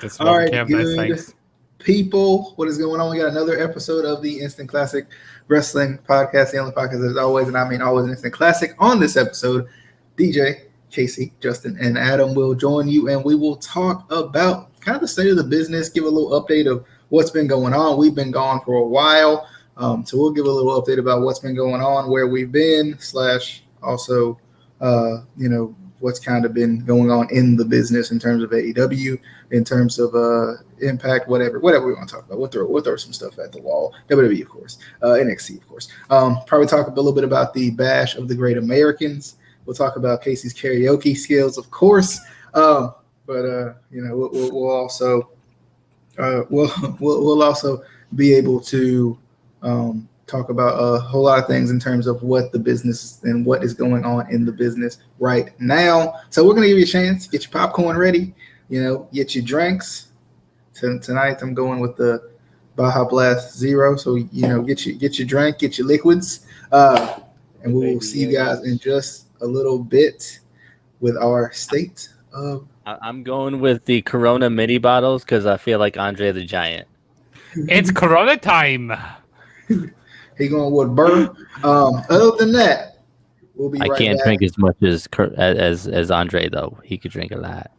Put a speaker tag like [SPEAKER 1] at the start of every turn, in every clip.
[SPEAKER 1] That's
[SPEAKER 2] All right,
[SPEAKER 1] Cam,
[SPEAKER 2] good
[SPEAKER 1] thanks.
[SPEAKER 2] people. What is going on? We got another episode of the Instant Classic Wrestling Podcast, the only podcast that is always, and I mean always, an instant classic. On this episode, DJ, Casey, Justin, and Adam will join you, and we will talk about kind of the state of the business, give a little update of what's been going on. We've been gone for a while, so we'll give a little update about what's been going on, where we've been, / also, what's kind of been going on in the business in terms of AEW, in terms of Impact, whatever we want to talk about. We'll throw some stuff at the wall. WWE, of course. NXT, of course. Probably talk a little bit about the Bash of the Great Americans. We'll talk about Casey's karaoke skills, of course. We'll also we'll also be able to talk about a whole lot of things in terms of what the business and what is going on in the business right now. So we're going to give you a chance. Get your popcorn ready. Get your drinks. Tonight I'm going with the Baja Blast Zero. So, get your drink, get your liquids. And we will see you guys in just a little bit with our state of.
[SPEAKER 3] I'm going with the Corona mini bottles because I feel like Andre the Giant.
[SPEAKER 1] It's Corona time.
[SPEAKER 2] He going with Burr. Other than that, we'll be right back. I can't
[SPEAKER 3] drink as much as Andre though. He could drink a lot.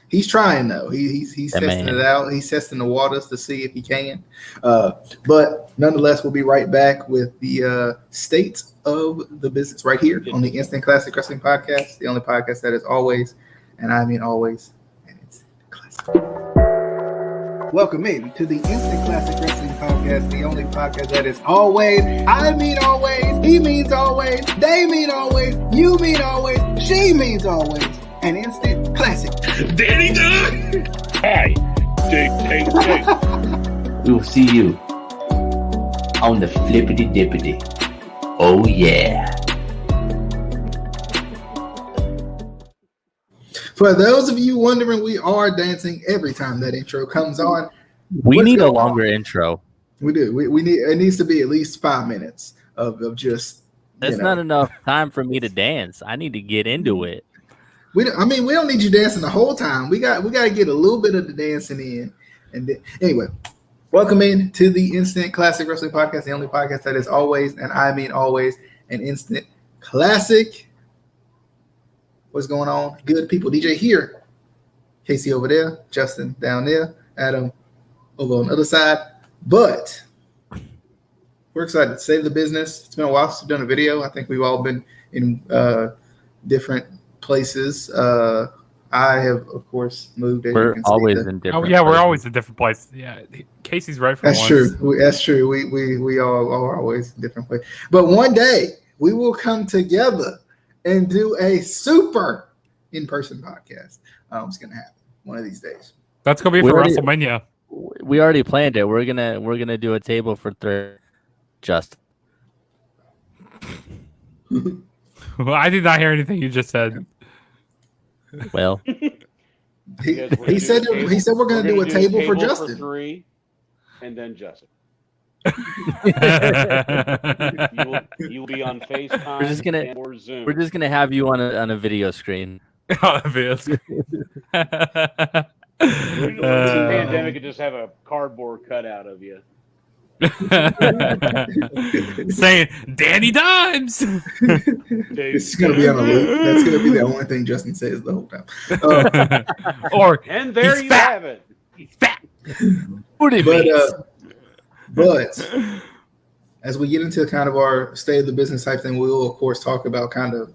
[SPEAKER 2] He's trying though. He's testing it out. He's testing the waters to see if he can. But nonetheless, we'll be right back with the state of the business right here on the Instant Classic Wrestling Podcast, the only podcast that is always, and I mean always, and it's classic. Welcome in to the Instant Classic Wrestling Podcast, the only podcast that is always, I mean always, he means always, they mean always, you mean always, she means always, an instant classic.
[SPEAKER 4] Danny Dunn! Hi, Jake.
[SPEAKER 5] We will see you on the flippity dippity. Oh yeah.
[SPEAKER 2] For those of you wondering, we are dancing every time that intro comes on.
[SPEAKER 3] We need a longer intro.
[SPEAKER 2] We do. We need. It needs to be at least 5 minutes of just.
[SPEAKER 3] That's not enough time for me to dance. I need to get into it.
[SPEAKER 2] We don't need you dancing the whole time. We got to get a little bit of the dancing in. And then, anyway, welcome in to the Instant Classic Wrestling Podcast, the only podcast that is always, and I mean always, an instant classic. What's going on? Good people. DJ here. Casey over there. Justin down there. Adam over on the other side. But we're excited to save the business. It's been a while since we've done a video. I think we've all been in different places. I have, of course, moved.
[SPEAKER 3] We're always in different places.
[SPEAKER 1] We're always in different places. Yeah, Casey's right for
[SPEAKER 2] That's
[SPEAKER 1] once.
[SPEAKER 2] True. That's true. We all are always in different places. But one day, we will come together and do a super in-person podcast. It's gonna happen one of these days.
[SPEAKER 1] That's gonna be for WrestleMania.
[SPEAKER 3] We already planned it. We're gonna do a table for third. Just.
[SPEAKER 1] Well, I did not hear anything you just said.
[SPEAKER 3] Well,
[SPEAKER 2] he said we're gonna do a table for Justin.
[SPEAKER 4] For 3, and then Justin. You'll be on FaceTime or Zoom.
[SPEAKER 3] We're just gonna have you on a video screen.
[SPEAKER 1] On a video screen.
[SPEAKER 4] Pandemic could just have a cardboard cutout of you.
[SPEAKER 1] Saying Danny Dimes.
[SPEAKER 2] It's gonna be on a loop. That's gonna be the only thing Justin says the whole time.
[SPEAKER 4] And there you have it.
[SPEAKER 1] He's fat.
[SPEAKER 2] But as we get into kind of our state of the business type thing, we will of course talk about kind of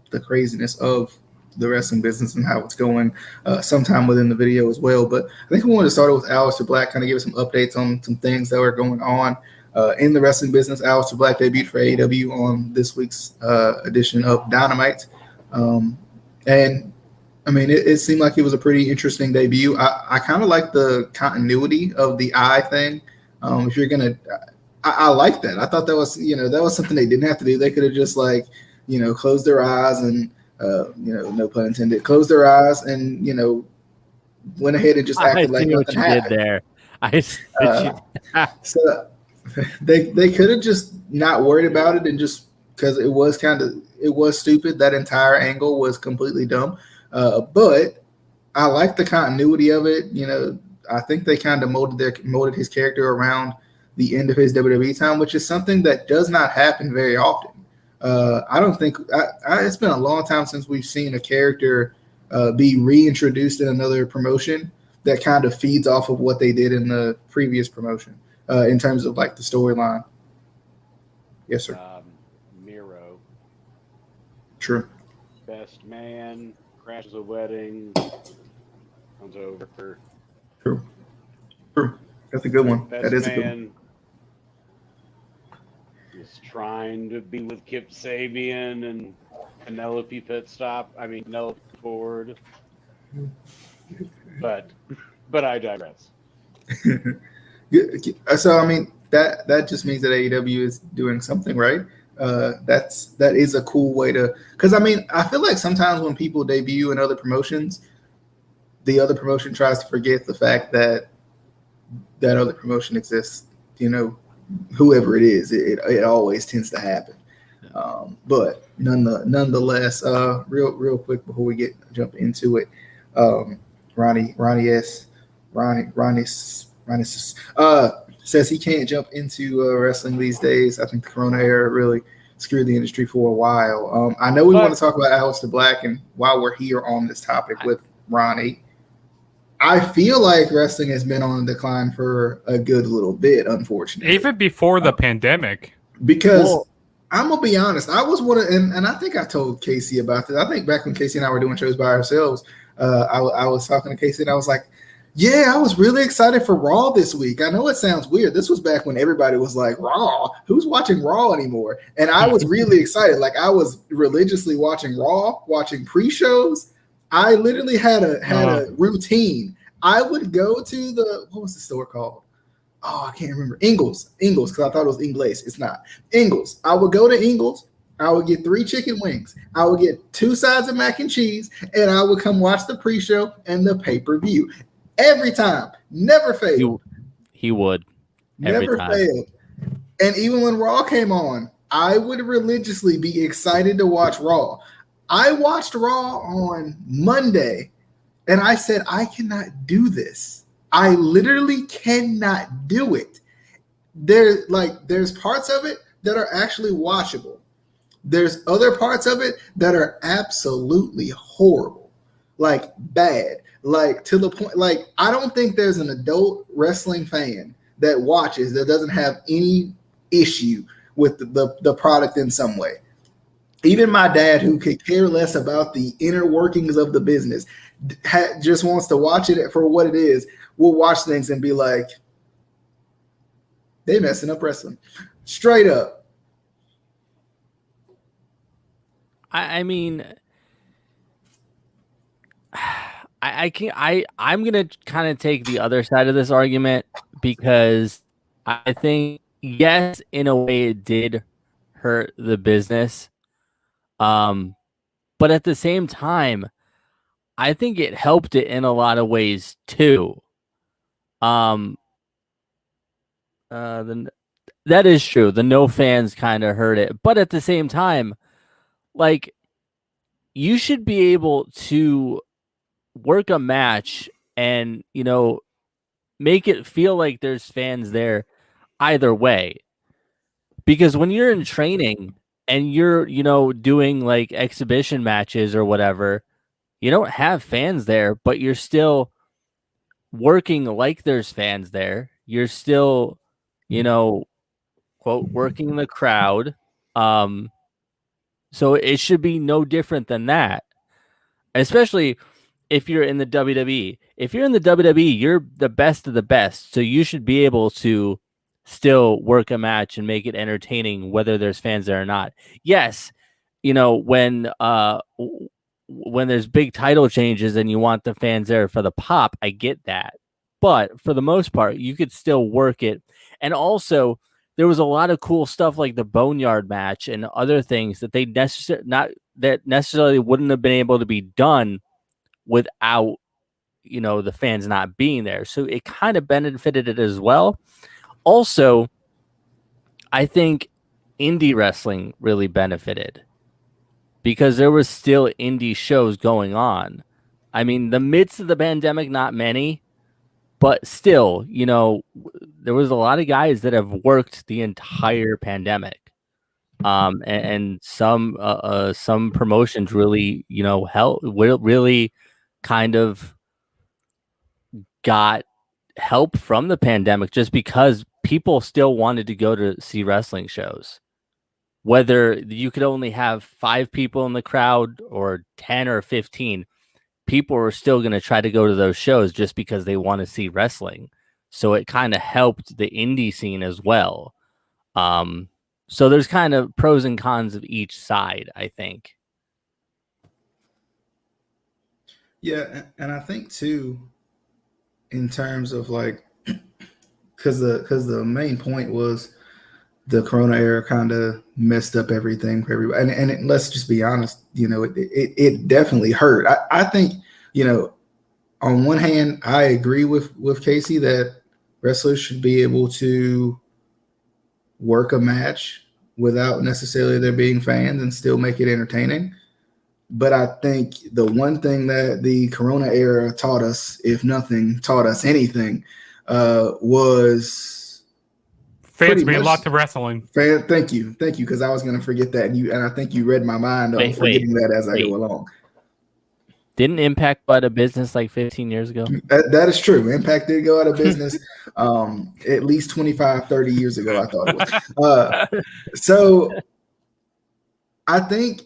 [SPEAKER 2] the craziness of the wrestling business and how it's going sometime within the video as well. But I think we wanted to start with Aleister Black, kind of give us some updates on some things that are going on in the wrestling business. Aleister Black debuted for AEW on this week's edition of Dynamite. And I mean, it seemed like it was a pretty interesting debut. I kind of like the continuity of the eye thing. If you're going to, I like that. I thought that was, that was something they didn't have to do. They could have just closed their eyes and, no pun intended, closed their eyes and, went ahead and just acted like nothing happened. So they could have just not worried about it and just, because it was stupid. That entire angle was completely dumb. But I like the continuity of it. I think they kind of molded his character around the end of his WWE time, which is something that does not happen very often. I don't think it's been a long time since we've seen a character be reintroduced in another promotion that kind of feeds off of what they did in the previous promotion in terms of like the storyline. Yes, sir.
[SPEAKER 4] Miro.
[SPEAKER 2] True.
[SPEAKER 4] Best man, crashes a wedding, comes over.
[SPEAKER 2] True. That's a good one.
[SPEAKER 4] Best
[SPEAKER 2] That is
[SPEAKER 4] man
[SPEAKER 2] a good one.
[SPEAKER 4] is trying to be with Kip Sabian and Penelope Penelope Ford. But I digress.
[SPEAKER 2] So I mean that just means that AEW is doing something right. That is a cool way to, because I mean I feel like sometimes when people debut in other promotions, the other promotion tries to forget the fact that that other promotion exists. You know, whoever it is, it always tends to happen. But nonetheless, real quick before we jump into it, Ronnie says he can't jump into wrestling these days. I think the Corona era really screwed the industry for a while. I know we want to talk about Aleister Black, and while we're here on this topic with Ronnie, I feel like wrestling has been on the decline for a good little bit, unfortunately.
[SPEAKER 1] Even before the pandemic.
[SPEAKER 2] Because I'm going to be honest, I was one of, and I think I told Casey about this. I think back when Casey and I were doing shows by ourselves, I was talking to Casey and I was like, yeah, I was really excited for Raw this week. I know it sounds weird. This was back when everybody was like, Raw? Who's watching Raw anymore? And I was really excited. Like I was religiously watching Raw, watching pre-shows. I literally had a routine. I would go to what was the store called? Oh, I can't remember. Ingles, because I thought it was Ingles. It's not. Ingles. I would go to Ingles. I would get 3 chicken wings. I would get 2 sides of mac and cheese, and I would come watch the pre-show and the pay-per-view. Every time. Never failed.
[SPEAKER 3] He would.
[SPEAKER 2] Never failed. And even when Raw came on, I would religiously be excited to watch Raw. I watched Raw on Monday, and I said, I cannot do this. I literally cannot do it. There's parts of it that are actually watchable. There's other parts of it that are absolutely horrible, like bad, like to the point, like I don't think there's an adult wrestling fan that watches that doesn't have any issue with the product in some way. Even my dad, who could care less about the inner workings of the business, just wants to watch it for what it is, will watch things and be like, they messing up wrestling. Straight up.
[SPEAKER 3] I mean, I'm gonna kind of take the other side of this argument because I think yes, in a way it did hurt the business. But at the same time, I think it helped it in a lot of ways too. That is true. The no fans kind of hurt it, but at the same time, like you should be able to work a match and, you know, make it feel like there's fans there either way. Because when you're in training and you're, you know, doing like exhibition matches or whatever, you don't have fans there, but you're still working like there's fans there. You're still, you know, quote, working the crowd. So it should be no different than that, especially if you're in the WWE. If you're in the WWE, you're the best of the best. So you should be able to still work a match and make it entertaining, whether there's fans there or not. Yes, you know, when there's big title changes and you want the fans there for the pop, I get that. But for the most part, you could still work it. And also, there was a lot of cool stuff like the Boneyard match and other things that they necessarily wouldn't have been able to be done without, you know, the fans not being there. So it kind of benefited it as well. Also, I think indie wrestling really benefited because there was still indie shows going on. I mean, the midst of the pandemic, not many, But still, there was a lot of guys that have worked the entire pandemic. And some promotions really, really kind of got help from the pandemic just because people still wanted to go to see wrestling shows. Whether you could only have 5 people in the crowd or 10 or 15, people are still going to try to go to those shows just because they want to see wrestling. So it kind of helped the indie scene as well. So there's kind of pros and cons of each side, I think.
[SPEAKER 2] Yeah, and I think too, in terms of like, because the main point was the Corona era kind of messed up everything for everybody, and let's just be honest, it definitely hurt. I think, on one hand, I agree with Casey that wrestlers should be able to work a match without necessarily there being fans and still make it entertaining. But I think the one thing that the Corona era taught us, if nothing taught us anything, was
[SPEAKER 1] fans mean a lot to wrestling.
[SPEAKER 2] Thank you, because I was going to forget that, and I think you read my mind on forgetting that as I go along.
[SPEAKER 3] Didn't Impact go out of business like 15 years ago?
[SPEAKER 2] That is true. Impact did go out of business at least 25, 30 years ago, I thought it was. So I think,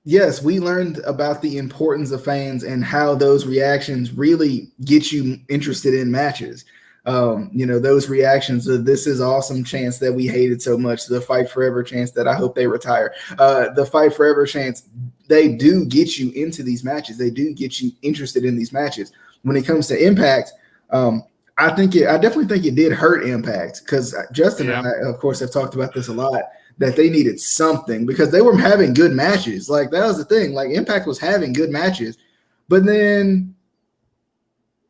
[SPEAKER 2] yes, we learned about the importance of fans and how those reactions really get you interested in matches. Those reactions of "this is awesome" chants that we hated so much, the "fight forever" chants that I hope they retire, the "fight forever" chants, they do get you into these matches. They do get you interested in these matches. When it comes to Impact, I definitely think it did hurt Impact, because Justin and I, of course, have talked about this a lot, that they needed something because they were having good matches. Like, that was the thing. Like, Impact was having good matches, but then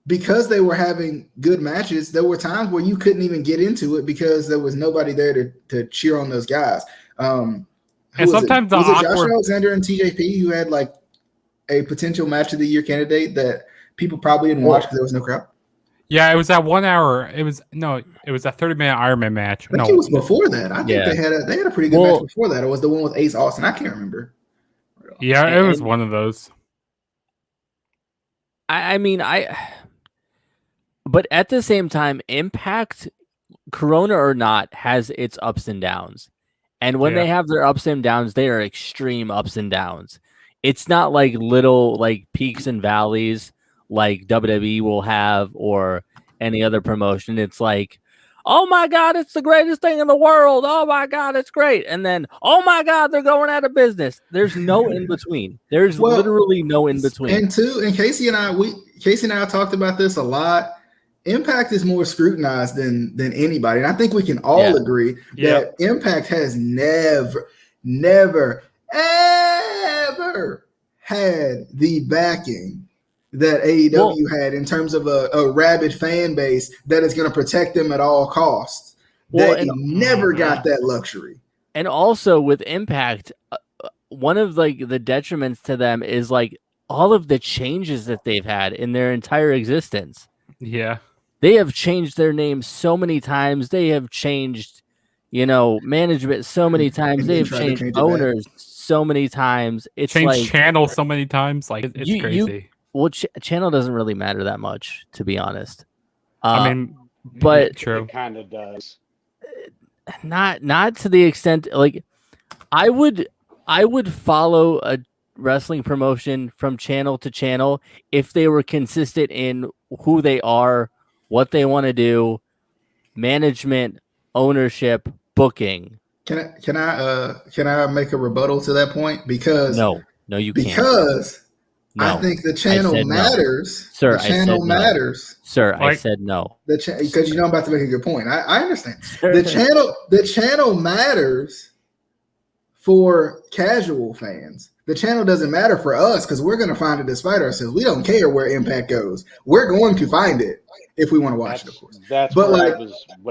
[SPEAKER 2] because they were having good matches, there were times where you couldn't even get into it because there was nobody there to cheer on those guys.
[SPEAKER 1] And sometimes
[SPEAKER 2] was it Josh Alexander and TJP who had like a potential match of the year candidate that people probably didn't watch because there was no crowd?
[SPEAKER 1] Yeah, it was that 1 hour. It was that 30-minute Ironman match.
[SPEAKER 2] I think it was before that. I think they had a pretty good match before that. It was the one with Ace Austin. I can't remember.
[SPEAKER 1] Yeah, it was one of those.
[SPEAKER 3] But at the same time, Impact, Corona or not, has its ups and downs. And when they have their ups and downs, they are extreme ups and downs. It's not like little like peaks and valleys like WWE will have or any other promotion. It's like, oh my God, it's the greatest thing in the world. Oh my God, it's great. And then, oh my God, they're going out of business. There's no in between. There's literally no in between.
[SPEAKER 2] And Casey and I talked about this a lot. Impact is more scrutinized than anybody. And I think we can all agree that Impact has never, ever had the backing that AEW had in terms of a rabid fan base that is going to protect them at all costs. They never got that luxury.
[SPEAKER 3] And also with Impact, one of like the detriments to them is like all of the changes that they've had in their entire existence.
[SPEAKER 1] Yeah.
[SPEAKER 3] They have changed their name so many times. They have changed, management so many times. They've changed owners so many times. It's
[SPEAKER 1] changed
[SPEAKER 3] like
[SPEAKER 1] channel so many times. Like, it's crazy.
[SPEAKER 3] Channel doesn't really matter that much, to be honest.
[SPEAKER 1] But true.
[SPEAKER 4] It kind of does.
[SPEAKER 3] Not to the extent like I would follow a wrestling promotion from channel to channel if they were consistent in who they are, what they want to do, management, ownership, booking.
[SPEAKER 2] Can I make a rebuttal to that point? Because
[SPEAKER 3] no, you can't.
[SPEAKER 2] Because I think the channel matters.
[SPEAKER 3] No. Sir,
[SPEAKER 2] the channel matters.
[SPEAKER 3] No. Sir, I said no.
[SPEAKER 2] Because I'm about to make a good point. I understand. The channel matters for casual fans. The channel doesn't matter for us because we're going to find it despite ourselves. We don't care where Impact goes. We're going to find it if we want to watch it, of course.
[SPEAKER 4] That's what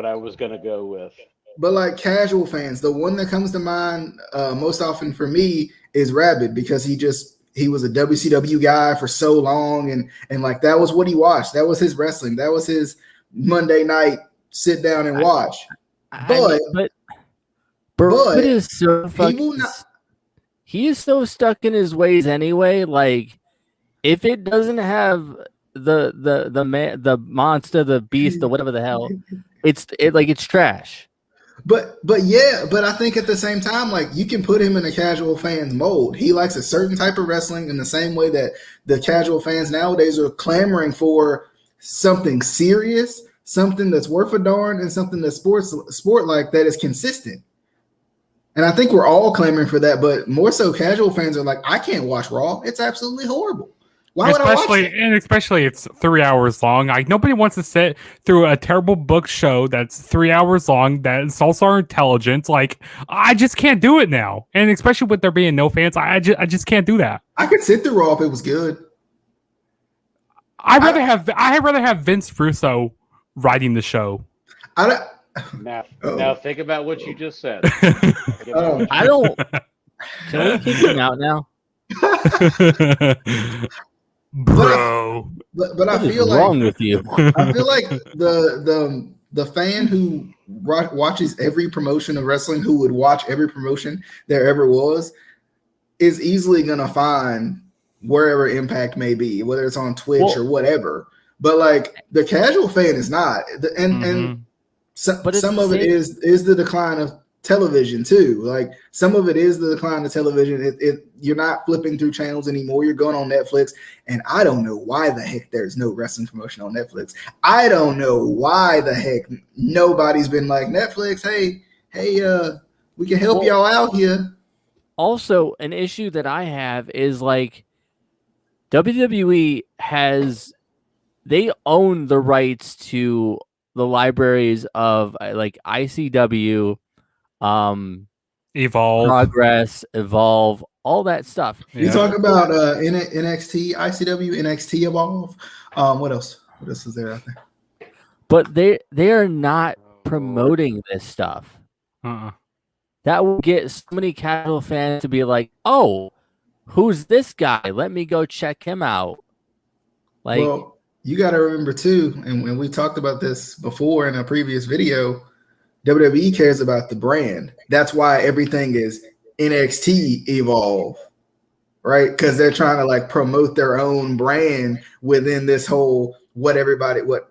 [SPEAKER 4] I was going to go with.
[SPEAKER 2] But like casual fans, the one that comes to mind most often for me is Rabid, because he just he was a WCW guy for so long, and like that was what he watched. That was his wrestling. That was his Monday night sit down and watch. But
[SPEAKER 3] is so fucking. He is so stuck in his ways anyway. Like, if it doesn't have the monster, the beast, or whatever the hell, it's trash.
[SPEAKER 2] But I think at the same time, like, you can put him in a casual fan's mold. He likes a certain type of wrestling in the same way that the casual fans nowadays are clamoring for something serious, something that's worth a darn, and something that's sport like that is consistent. And I think we're all clamoring for that, but more so casual fans are like, I can't watch Raw. It's absolutely horrible. Why would I watch it?
[SPEAKER 1] And especially it's 3 hours long. Like, nobody wants to sit through a terrible book show that's 3 hours long, that insults our intelligence. Like, I just can't do it now. And especially with there being no fans, I just can't do that.
[SPEAKER 2] I could sit through Raw if it was good.
[SPEAKER 1] I'd rather have Vince Russo writing the show.
[SPEAKER 4] Now think about what you just said.
[SPEAKER 3] I don't. Can we kick him out now?
[SPEAKER 1] Bro.
[SPEAKER 2] But I feel like
[SPEAKER 3] wrong with you.
[SPEAKER 2] I feel like the fan who watches every promotion of wrestling, who would watch every promotion there ever was, is easily gonna find wherever Impact may be, whether it's on Twitch or whatever. But like the casual fan is not, and some of it is the decline of television too. Like, some of it is the decline of television. You're not flipping through channels anymore. You're going on Netflix, and I don't know why the heck there's no wrestling promotion on Netflix. I don't know why the heck nobody's been like, Netflix, hey, we can help y'all out here.
[SPEAKER 3] Also, an issue that I have is like WWE they own the rights to the libraries of like ICW,
[SPEAKER 1] Evolve,
[SPEAKER 3] Progress, Evolve, all that stuff.
[SPEAKER 2] You talk about NXT, ICW, NXT Evolve. What else? What else is there out there?
[SPEAKER 3] But they are not promoting this stuff. That will get so many casual fans to be like, "Oh, who's this guy? Let me go check him out." Like,
[SPEAKER 2] well, you got to remember too, and we talked about this before in a previous video, WWE cares about the brand. That's why everything is NXT Evolve, right? Because they're trying to like promote their own brand within this whole the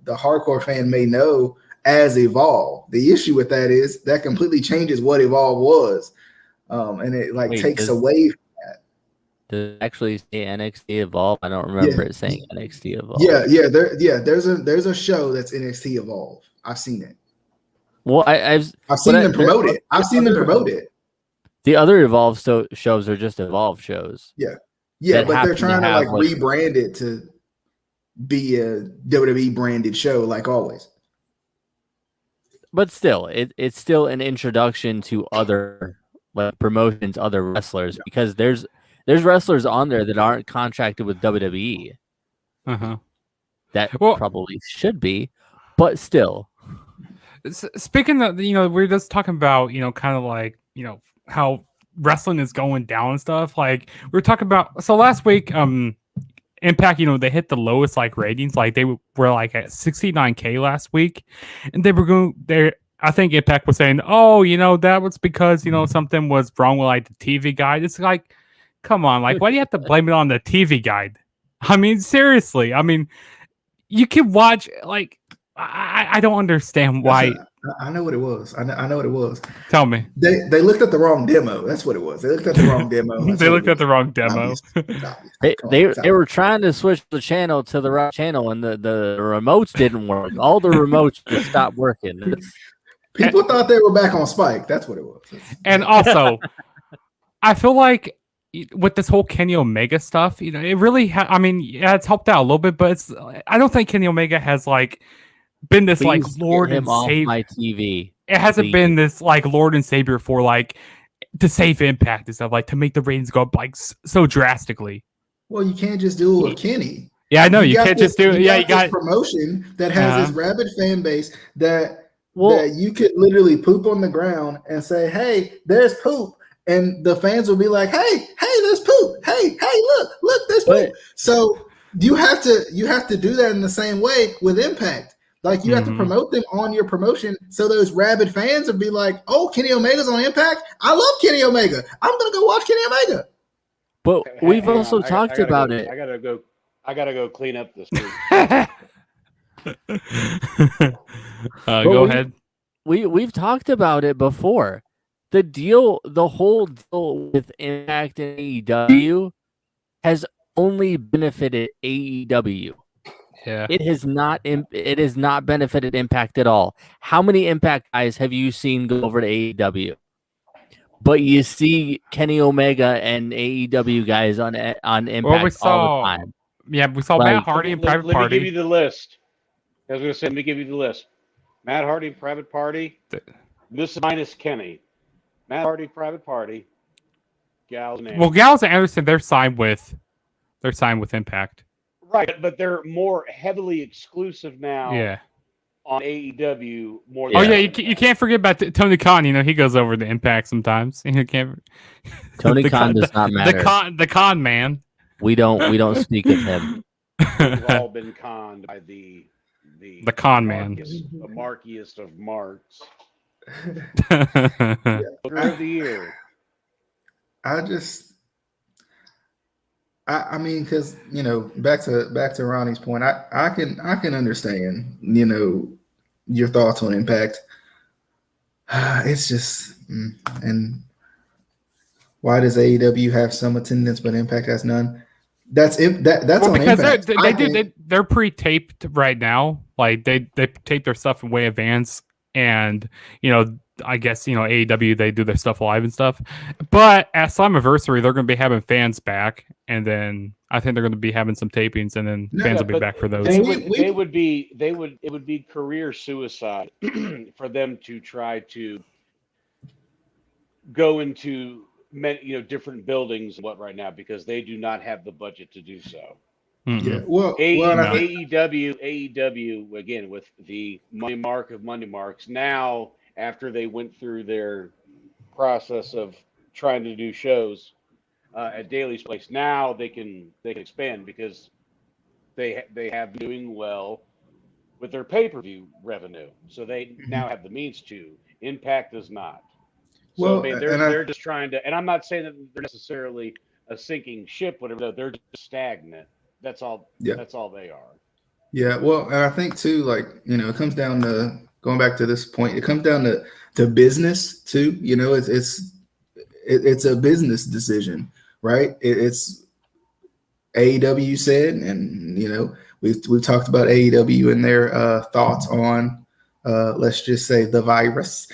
[SPEAKER 2] hardcore fan may know as Evolve. The issue with that is that completely changes what Evolve was, and it takes away.
[SPEAKER 3] Does it actually say NXT Evolve? I don't remember it saying NXT Evolve.
[SPEAKER 2] There's a show that's NXT Evolve. I've seen it.
[SPEAKER 3] Well, I've
[SPEAKER 2] seen them promote it. I've seen them promote it.
[SPEAKER 3] The other Evolve shows are just Evolve shows.
[SPEAKER 2] Yeah, but they're trying to like rebrand it to be a WWE branded show, like always.
[SPEAKER 3] But still, it's still an introduction to other like promotions, other wrestlers, because there's wrestlers on there that aren't contracted with WWE. That probably should be, but still.
[SPEAKER 1] Speaking of, we're just talking about, kind of like, how wrestling is going down and stuff. Like, we're talking about, so last week, Impact, they hit the lowest like ratings. Like, they were like at 69K last week, and they were going there. I think Impact was saying, oh, that was because, something was wrong with like the TV guide. It's like, come on, like, why do you have to blame it on the TV guide? I mean, seriously. I mean, you can watch, like, I don't understand why.
[SPEAKER 2] I know what it was. I know what it was.
[SPEAKER 1] Tell me.
[SPEAKER 2] They looked at the wrong demo. That's what it was. They looked at the wrong demo.
[SPEAKER 1] They looked at the wrong demo.
[SPEAKER 3] They were trying to switch the channel to the right channel, and the remotes didn't work. All the remotes just stopped working.
[SPEAKER 2] People thought they were back on Spike. That's what it was.
[SPEAKER 1] And also, I feel like with this whole Kenny Omega stuff, it really it's helped out a little bit, but I don't think Kenny Omega has like been this like Lord and Savior.
[SPEAKER 3] My TV.
[SPEAKER 1] It hasn't been this like Lord and Savior for like to save Impact and stuff, like to make the ratings go up like so drastically.
[SPEAKER 2] Well, you can't just do it with Kenny.
[SPEAKER 1] Yeah, I know you can't just do it. Yeah, you got
[SPEAKER 2] promotion that has this rabid fan base that you could literally poop on the ground and say, "Hey, there's poop," and the fans will be like, hey, there's poop. Hey, look, there's
[SPEAKER 3] But-
[SPEAKER 2] poop. So you have to do that in the same way with Impact. Like you have to promote them on your promotion, so those rabid fans will be like, "Oh, Kenny Omega's on Impact. I love Kenny Omega. I'm gonna go watch Kenny Omega."
[SPEAKER 3] But we've
[SPEAKER 4] Hang
[SPEAKER 3] also
[SPEAKER 4] on,
[SPEAKER 3] talked
[SPEAKER 4] gotta
[SPEAKER 3] about
[SPEAKER 4] go,
[SPEAKER 3] it.
[SPEAKER 4] I gotta go clean up this poop.
[SPEAKER 1] Go ahead.
[SPEAKER 3] We've talked about it before. The whole deal with Impact and AEW has only benefited AEW.
[SPEAKER 1] Yeah.
[SPEAKER 3] It has not benefited Impact at all. How many Impact guys have you seen go over to AEW? But you see Kenny Omega and AEW guys on Impact
[SPEAKER 1] Well, we
[SPEAKER 3] all
[SPEAKER 1] saw.
[SPEAKER 3] the time.
[SPEAKER 1] Yeah, we saw
[SPEAKER 3] Like-
[SPEAKER 1] Matt Hardy and Private
[SPEAKER 4] Let me give you
[SPEAKER 1] Party.
[SPEAKER 4] the list. I was going to say, let me give you the list. Matt Hardy, Private Party. This is minus Kenny. Matt Hardy, Private Party. Gals and
[SPEAKER 1] Well, Gallows and Anderson, they're signed with Impact.
[SPEAKER 4] right, but they're more heavily exclusive now
[SPEAKER 1] Yeah.
[SPEAKER 4] on AEW. More.
[SPEAKER 1] Oh
[SPEAKER 4] than
[SPEAKER 1] yeah,
[SPEAKER 4] Impact.
[SPEAKER 1] you can't forget about Tony Khan. You know, he goes over to Impact sometimes. You can't.
[SPEAKER 3] Tony Khan does not matter.
[SPEAKER 1] The con man.
[SPEAKER 3] We don't speak of him.
[SPEAKER 4] We've all been conned by the
[SPEAKER 1] con man.
[SPEAKER 4] The markiest of marks. Booker of the year.
[SPEAKER 2] I mean, because back to Ronnie's point, I can understand your thoughts on Impact. It's just and why does AEW have some attendance but Impact has none? That's
[SPEAKER 1] well,
[SPEAKER 2] on
[SPEAKER 1] because
[SPEAKER 2] Impact.
[SPEAKER 1] they're pre-taped right now. Like they tape their stuff in way advance, and I guess AEW, they do their stuff live and stuff. But at Slammiversary, they're going to be having fans back, and then I think they're going to be having some tapings, and then fans will be back for those.
[SPEAKER 4] It would be career suicide for them to try to go into different buildings and what right now, because they do not have the budget to do so.
[SPEAKER 2] Yeah. Well,
[SPEAKER 4] AEW again with the money mark of money marks. Now, after they went through their process of trying to do shows at Daly's place, now they can expand because they have been doing well with their pay-per-view revenue. So they now have the means to. Impact does not. So
[SPEAKER 2] well,
[SPEAKER 4] I mean, they're just trying to, and I'm not saying that they're necessarily a sinking ship, whatever. They're just stagnant. That's all.
[SPEAKER 2] Yeah.
[SPEAKER 4] That's all they are.
[SPEAKER 2] Yeah. Well, and I think too, it comes down to going back to this point. It comes down to business too. It's a business decision, right? It's AEW said, and we've talked about AEW and their thoughts on let's just say the virus.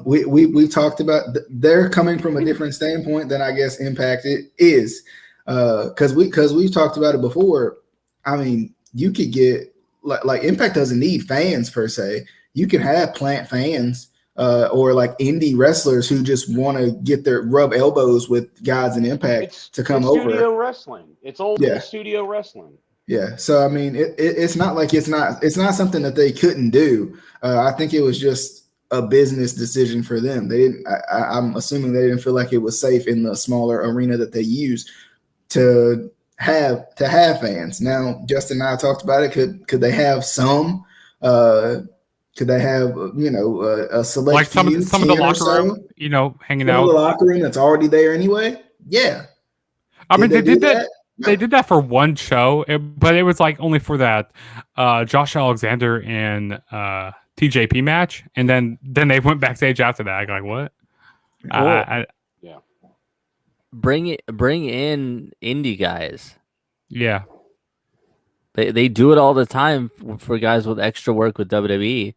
[SPEAKER 2] We talked about they're coming from a different standpoint than I guess Impact is, because we've talked about it before. I mean, you could get like Impact doesn't need fans per se. You can have plant fans or like indie wrestlers who just want to get their rub elbows with guys in Impact to come over.
[SPEAKER 4] Studio wrestling. It's old studio wrestling.
[SPEAKER 2] Yeah, so I mean, it's not like it's not something that they couldn't do. I think it was just a business decision for them. They didn't. I'm assuming they didn't feel like it was safe in the smaller arena that they use to have fans. Now, Justin and I talked about it. Could they have some? Could they have a select
[SPEAKER 1] like some of the locker room, hanging out?
[SPEAKER 2] The locker room that's already there anyway. Yeah,
[SPEAKER 1] I mean they did that. They did that for one show, but it was like only for that Josh Alexander and TJP match, and then they went backstage after that. I go like, what?
[SPEAKER 4] Yeah.
[SPEAKER 3] Bring in indie guys.
[SPEAKER 1] Yeah.
[SPEAKER 3] They do it all the time for guys with extra work with WWE.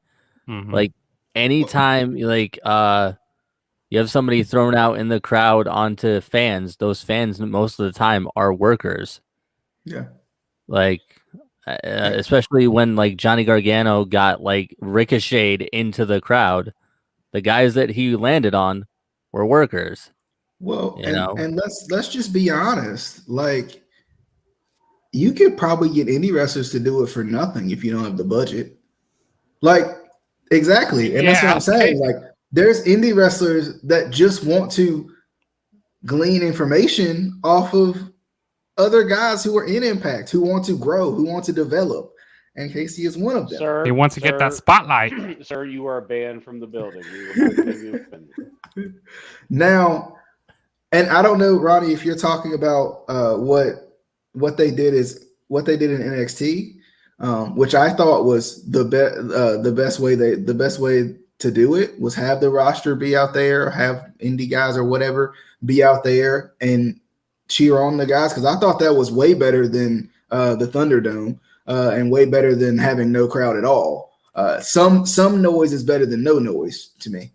[SPEAKER 1] Mm-hmm.
[SPEAKER 3] Like anytime, you have somebody thrown out in the crowd onto fans. Those fans most of the time are workers.
[SPEAKER 2] Yeah.
[SPEAKER 3] Like, especially when like Johnny Gargano got like ricocheted into the crowd, the guys that he landed on were workers.
[SPEAKER 2] Well, and let's just be honest. Like, you could probably get indie wrestlers to do it for nothing if you don't have the budget. Like, exactly, and that's what I'm saying. Like, there's indie wrestlers that just want to glean information off of other guys who are in Impact, who want to grow, who want to develop. And Casey is one of them.
[SPEAKER 4] Sir,
[SPEAKER 1] He wants to get that spotlight.
[SPEAKER 4] Sir, you are banned from the building. We will not give you offended.
[SPEAKER 2] Now, and I don't know, Ronnie, if you're talking about what they did in NXT, which I thought was the best way to do it was have the roster be out there, have indie guys or whatever be out there and cheer on the guys, because I thought that was way better than the Thunderdome and way better than having no crowd at all. Some noise is better than no noise to me.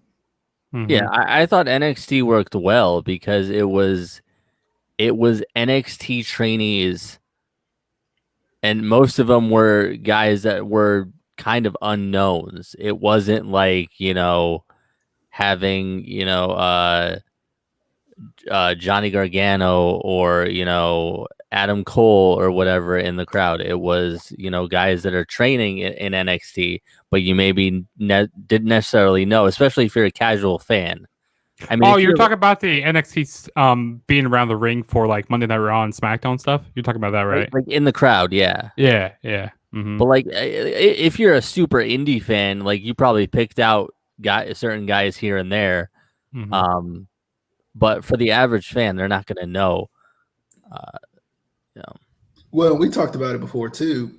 [SPEAKER 1] Mm-hmm.
[SPEAKER 3] Yeah, I thought NXT worked well because it was NXT trainees, and most of them were guys that were kind of unknowns. It wasn't like, having, Johnny Gargano or, Adam Cole or whatever in the crowd. It was, guys that are training in NXT, but you maybe didn't necessarily know, especially if you're a casual fan. I mean,
[SPEAKER 1] you're talking about the NXT being around the ring for like Monday Night Raw and SmackDown stuff? You're talking about that, right?
[SPEAKER 3] Like in the crowd, yeah.
[SPEAKER 1] Yeah. Mm-hmm.
[SPEAKER 3] But like, if you're a super indie fan, like you probably picked out certain guys here and there.
[SPEAKER 1] Mm-hmm.
[SPEAKER 3] But for the average fan, they're not going to know.
[SPEAKER 2] Well, we talked about it before too.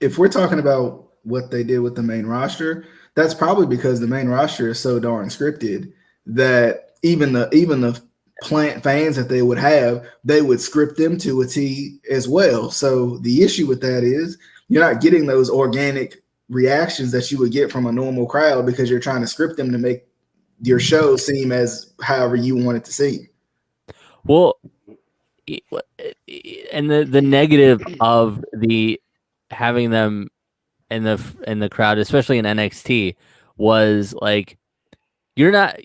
[SPEAKER 2] If we're talking about what they did with the main roster, that's probably because the main roster is so darn scripted that even the plant fans that they would script them to a T as well. So the issue with that is you're not getting those organic reactions that you would get from a normal crowd because you're trying to script them to make your show seem as however you want it to seem.
[SPEAKER 3] Well, and the negative of the having them in the crowd, especially in NXT, was like you're not,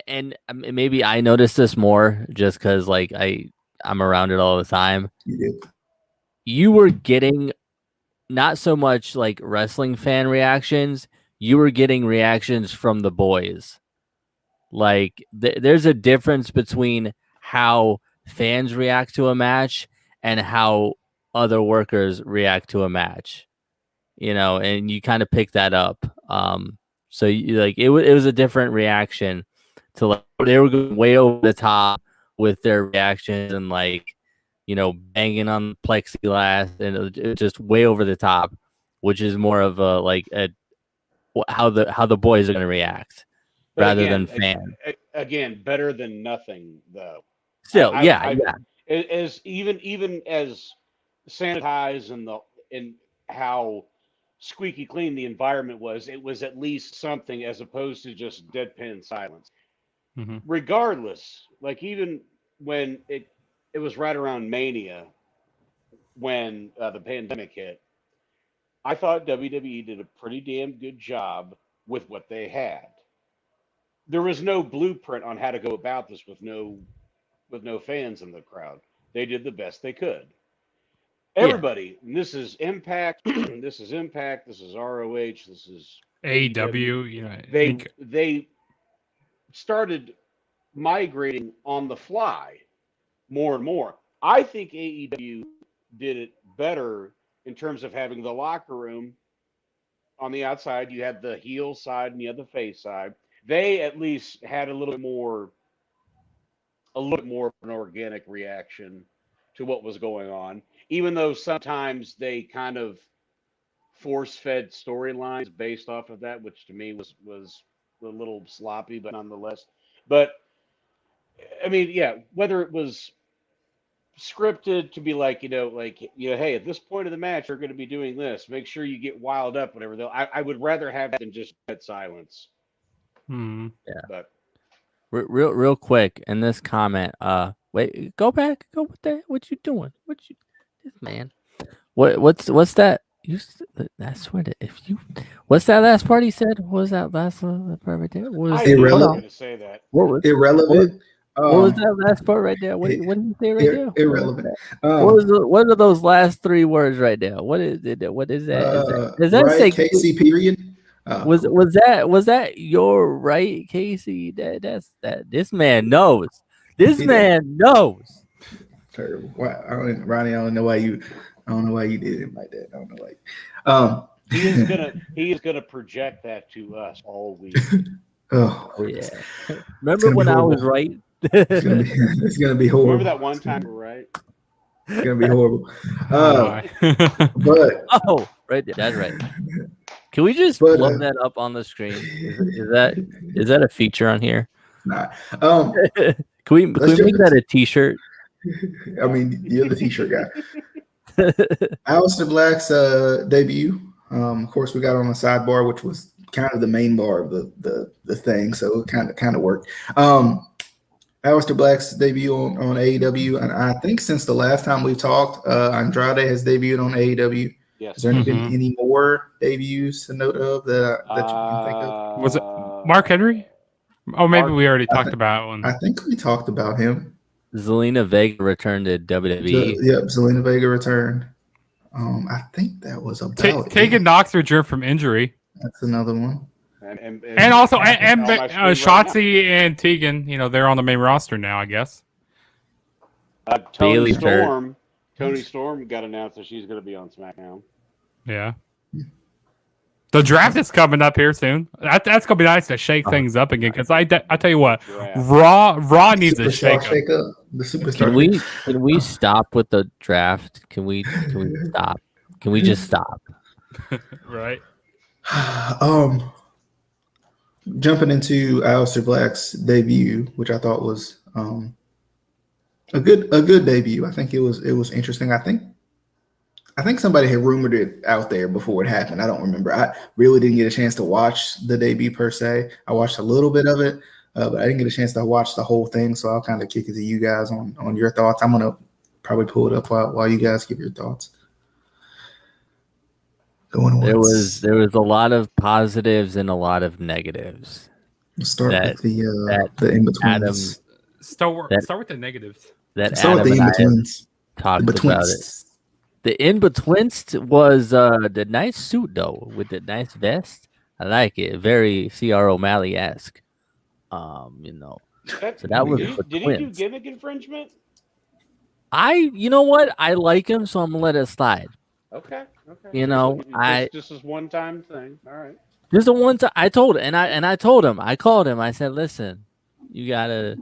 [SPEAKER 3] and maybe I noticed this more just because like I'm around it all the time. You were getting not so much like wrestling fan reactions, you were getting reactions from the boys. Like there's a difference between how fans react to a match and how other workers react to a match, and you kind of pick that up. So it was a different reaction to like they were going way over the top with their reactions and like, banging on the plexiglass and it was just way over the top, which is more of how the boys are going to react rather than fans.
[SPEAKER 4] Again, better than nothing though.
[SPEAKER 3] Still,
[SPEAKER 4] yeah. As even as sanitized and how squeaky clean the environment was, it was at least something as opposed to just deadpan silence.
[SPEAKER 1] Mm-hmm.
[SPEAKER 4] Regardless, like even when it was right around Mania when the pandemic hit, I thought WWE did a pretty damn good job with what they had. There was no blueprint on how to go about this with no fans in the crowd. They did the best they could. Everybody, and this is Impact, this is Impact, this is ROH, this is
[SPEAKER 1] AEW.
[SPEAKER 4] They started migrating on the fly more and more. I think AEW did it better in terms of having the locker room on the outside. You had the heel side and you had the face side. They at least had a little bit more of an organic reaction to what was going on, even though sometimes they kind of force-fed storylines based off of that, which to me was a little sloppy, but nonetheless. But I mean, yeah, whether it was scripted to be like, hey, at this point of the match, you're going to be doing this. Make sure you get wild up, whatever. Though I would rather have that than just dead silence.
[SPEAKER 1] Hmm.
[SPEAKER 3] Yeah.
[SPEAKER 4] But
[SPEAKER 3] real quick, in this comment, wait, go back. Go with that. What you doing? This man. What's that? That's what what's that last part he said? What was that last part right there?
[SPEAKER 2] Irrelevant.
[SPEAKER 4] Say that.
[SPEAKER 2] Irrelevant.
[SPEAKER 3] What was that last part right there? What did you say right there?
[SPEAKER 2] Irrelevant.
[SPEAKER 3] What are those last three words right there? What is it? What is that? Does that
[SPEAKER 2] right,
[SPEAKER 3] say
[SPEAKER 2] Casey? Period.
[SPEAKER 3] Was that your right, Casey? That's this man knows. This
[SPEAKER 2] He
[SPEAKER 3] man knows.
[SPEAKER 2] Terrible. Why, Ronnie, I don't know why you did him like that. I don't know why.
[SPEAKER 4] He is gonna project that to us all week.
[SPEAKER 2] Oh,
[SPEAKER 3] Oh, yeah. Remember when I was right?
[SPEAKER 2] it's gonna be horrible.
[SPEAKER 4] Remember that one time, right?
[SPEAKER 2] It's gonna be horrible.
[SPEAKER 1] Oh,
[SPEAKER 2] But
[SPEAKER 3] Oh, right. That's right. Can we just
[SPEAKER 2] But,
[SPEAKER 3] blow that up on the screen? Is that a feature on here?
[SPEAKER 2] nah.
[SPEAKER 3] Can we make that a T-shirt?
[SPEAKER 2] I mean, you're the T-shirt guy. Aleister Black's debut. Of course, we got on a sidebar, which was kind of the main bar of the thing, so it kind of worked. Aleister Black's debut on AEW, and I think since the last time we talked, Andrade has debuted on AEW.
[SPEAKER 4] Yes.
[SPEAKER 2] Has there been any more debuts to note of that you can think of?
[SPEAKER 1] was it Mark Henry? Oh, maybe we already talked about one.
[SPEAKER 2] I think we talked about him.
[SPEAKER 3] Zelina Vega returned to WWE.
[SPEAKER 2] Yep, Zelina Vega returned. I think that was about
[SPEAKER 1] Tegan Knox returned from injury.
[SPEAKER 2] That's another one.
[SPEAKER 1] And also Shotzi and Tegan, they're on the main roster now, I guess.
[SPEAKER 4] Tony Storm got announced that she's going to be on SmackDown.
[SPEAKER 1] Yeah. The draft is coming up here soon. That's going to be nice to shake things up again, because I tell you what, Raw needs a shake up.
[SPEAKER 2] The superstar.
[SPEAKER 3] Can we stop with the draft? Can we stop? Can we just stop?
[SPEAKER 1] Right.
[SPEAKER 2] Jumping into Aleister Black's debut, which I thought was a good debut. I think it was interesting. I think somebody had rumored it out there before it happened. I don't remember. I really didn't get a chance to watch the debut per se. I watched a little bit of it, but I didn't get a chance to watch the whole thing. So I'll kind of kick it to you guys on your thoughts. I'm gonna probably pull it up while you guys give your thoughts.
[SPEAKER 3] There was a lot of positives and a lot of negatives.
[SPEAKER 2] We'll start with the in-betweens.
[SPEAKER 1] Start with the negatives.
[SPEAKER 3] That
[SPEAKER 2] start
[SPEAKER 3] Adam
[SPEAKER 2] with the
[SPEAKER 3] in-betweens. Talked about it. The in-betweens was the nice suit, though, with the nice vest. I like it. Very C.R. O'Malley-esque. So that was
[SPEAKER 4] Did he do gimmick infringement?
[SPEAKER 3] You know what? I like him, so I'm going to let it slide.
[SPEAKER 4] Okay.
[SPEAKER 3] This
[SPEAKER 4] is one-time thing. All right.
[SPEAKER 3] This is the one time I told him, and I told him, I called him. I said, "Listen, you gotta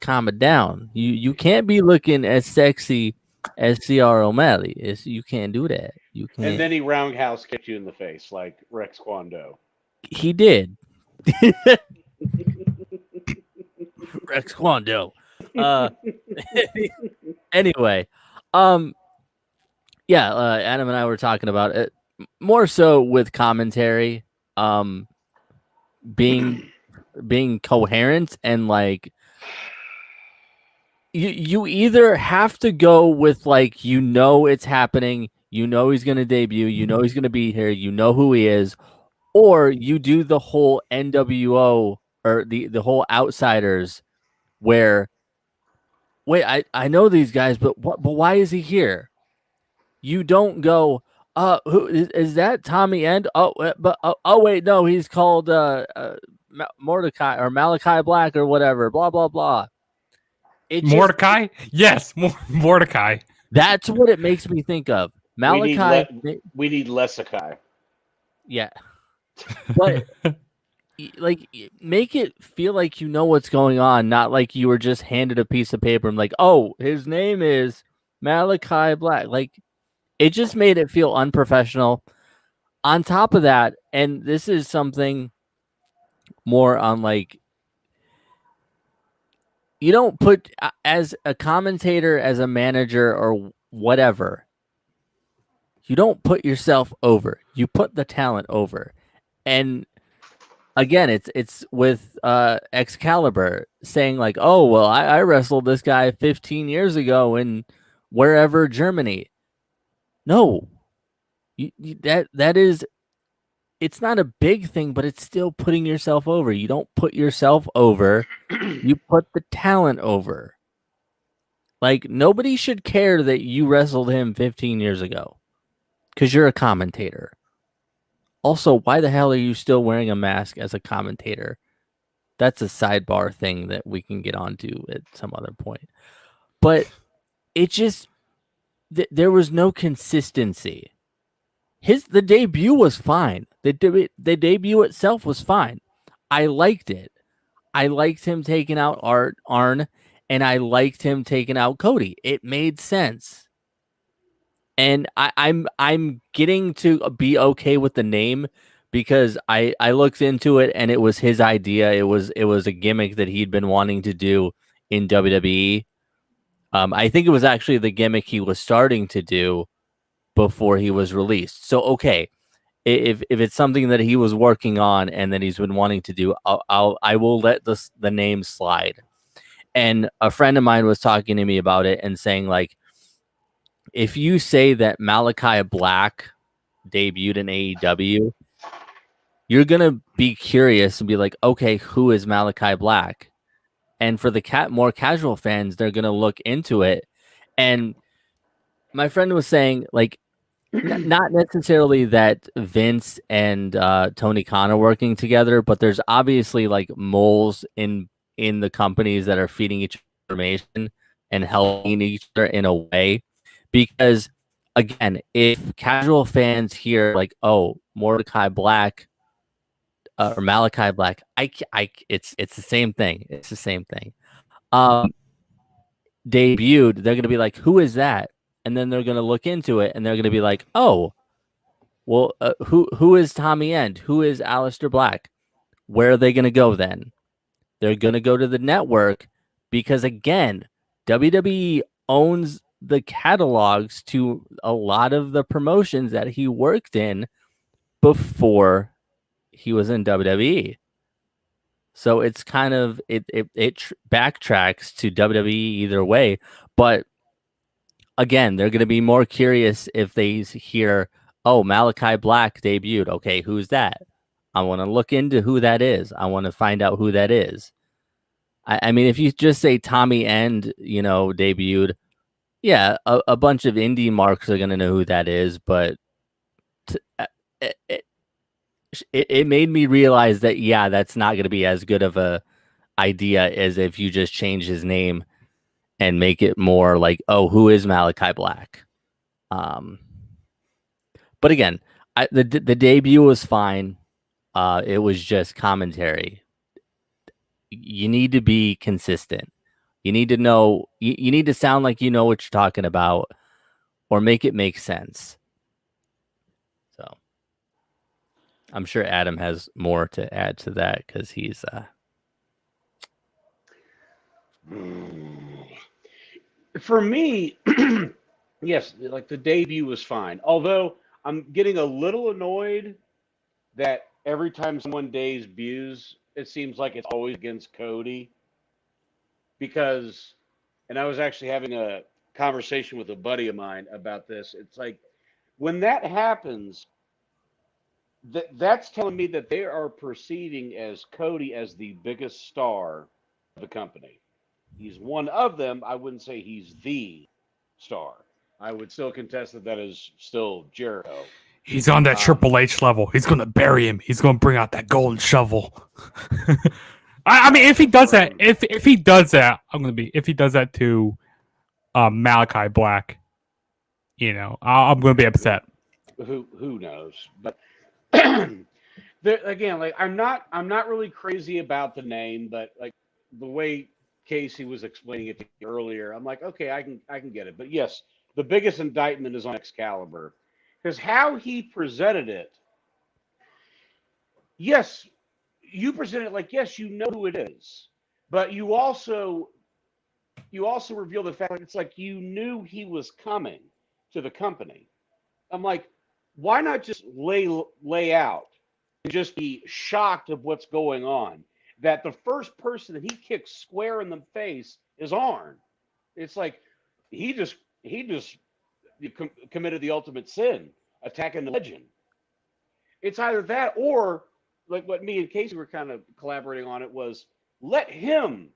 [SPEAKER 3] calm it down. You can't be looking as sexy as C.R. O'Malley. You can't do that. You can't."
[SPEAKER 4] And then he roundhouse kicked you in the face like Rex Kwando.
[SPEAKER 3] He did. Rex Kwando. Anyway, Adam and I were talking about it more so with commentary, being coherent, and like you either have to go with it's happening, he's gonna debut, he's gonna be here, who he is, or you do the whole NWO or the whole Outsiders where wait, I know these guys, but why is he here? You don't go, who is that? Tommy End? Oh, but wait, no, he's called Mordecai or Malachi Black or whatever. Blah blah blah.
[SPEAKER 1] Mordecai? Yes, Mordecai.
[SPEAKER 3] That's what it makes me think of. Malachi.
[SPEAKER 4] We need Lesakai.
[SPEAKER 3] Yeah, but make it feel like you know what's going on, not like you were just handed a piece of paper and like, oh, his name is Malachi Black. Like, it just made it feel unprofessional. On top of that, and this is something more on you don't put, as a commentator, as a manager or whatever, you don't put yourself over. You put the talent over. And again, it's with Excalibur saying like, oh, well, I wrestled this guy 15 years ago in wherever, Germany. No, that is, it's not a big thing, but it's still putting yourself over. You don't put yourself over. You put the talent over. Like, nobody should care that you wrestled him 15 years ago because you're a commentator. Also, why the hell are you still wearing a mask as a commentator? that's a sidebar thing that we can get onto at some other point. But it just there was no consistency. The debut was fine. The debut itself was fine. I liked it. I liked him taking out Arn, and I liked him taking out Cody. It made sense. And I'm getting to be okay with the name because I looked into it and it was his idea. It was a gimmick that he'd been wanting to do in WWE. I think it was actually the gimmick he was starting to do before he was released. So okay, if it's something that he was working on and that he's been wanting to do, I will let the name slide. And a friend of mine was talking to me about it and saying, like, if you say that Malachi Black debuted in AEW, you're gonna be curious and be like, okay, who is Malachi Black? And for the more casual fans, they're gonna look into it. And my friend was saying, like, not necessarily that Vince and Tony Khan are working together, but there's obviously like moles in the companies that are feeding each other information and helping each other in a way. Because again, if casual fans hear like, "Oh, Mordecai Black or Malachi Black," it's the same thing. It's the same thing. Debuted, they're gonna be like, "Who is that?" And then they're gonna look into it, and they're gonna be like, "Oh, well, who is Tommy End? Who is Aleister Black?" Where are they gonna go then? They're gonna go to the network because again, WWE owns the catalogs to a lot of the promotions that he worked in before he was in WWE. So it's kind of it backtracks to WWE either way, but again, they're going to be more curious if they hear, "Oh, Malachi Black debuted." Okay, who's that? I want to look into who that is. I want to find out who that is. I mean, if you just say Tommy End, debuted, yeah, a bunch of indie marks are going to know who that is, but it made me realize that, yeah, that's not going to be as good of a idea as if you just change his name and make it more like, "Oh, who is Malachi Black?" But again, the debut was fine. It was just commentary. You need to be consistent. You need to know. You need to sound like you know what you're talking about, or make it make sense. So, I'm sure Adam has more to add to that because he's.
[SPEAKER 4] For me, yes, like the debut was fine. Although I'm getting a little annoyed that every time someone debuts, it seems like it's always against Cody. Because, and I was actually having a conversation with a buddy of mine about this. It's like when that happens, that's telling me that they are perceiving as Cody as the biggest star of the company. He's one of them. I wouldn't say he's the star. I would still contest that is still Jericho.
[SPEAKER 1] He's on that Triple H level. He's going to bury him. He's going to bring out that golden shovel. I mean, if he does that, if he does that, if he does that to Malachi Black, I'm going to be upset.
[SPEAKER 4] Who knows? But again, like I'm not really crazy about the name, but like the way Casey was explaining it to me earlier, I'm like, okay, I can get it. But yes, the biggest indictment is on Excalibur. Because how he presented it, yes, you present it like, yes, you know who it is. But you also reveal the fact that it's like you knew he was coming to the company. I'm like, why not just lay out and just be shocked of what's going on? That the first person that he kicks square in the face is Arn. It's like he just committed the ultimate sin, attacking the legend. It's either that or like what me and Casey were kind of collaborating on it was let him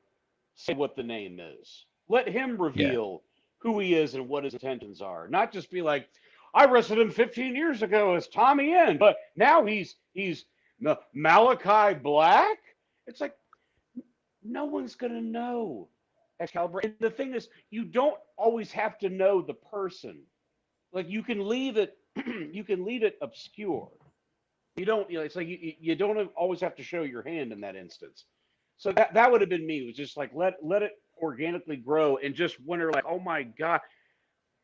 [SPEAKER 4] say what the name is. Let him reveal who he is and what his intentions are. Not just be like, I wrestled him 15 years ago as Tommy End, but now he's Malachi Black. It's like, no one's gonna know Excalibur. And the thing is, you don't always have to know the person. Like you can leave it, you can leave it obscure. You don't, it's like you don't always have to show your hand in that instance. So that would have been me. It was just like let it organically grow and just wonder like, oh my god.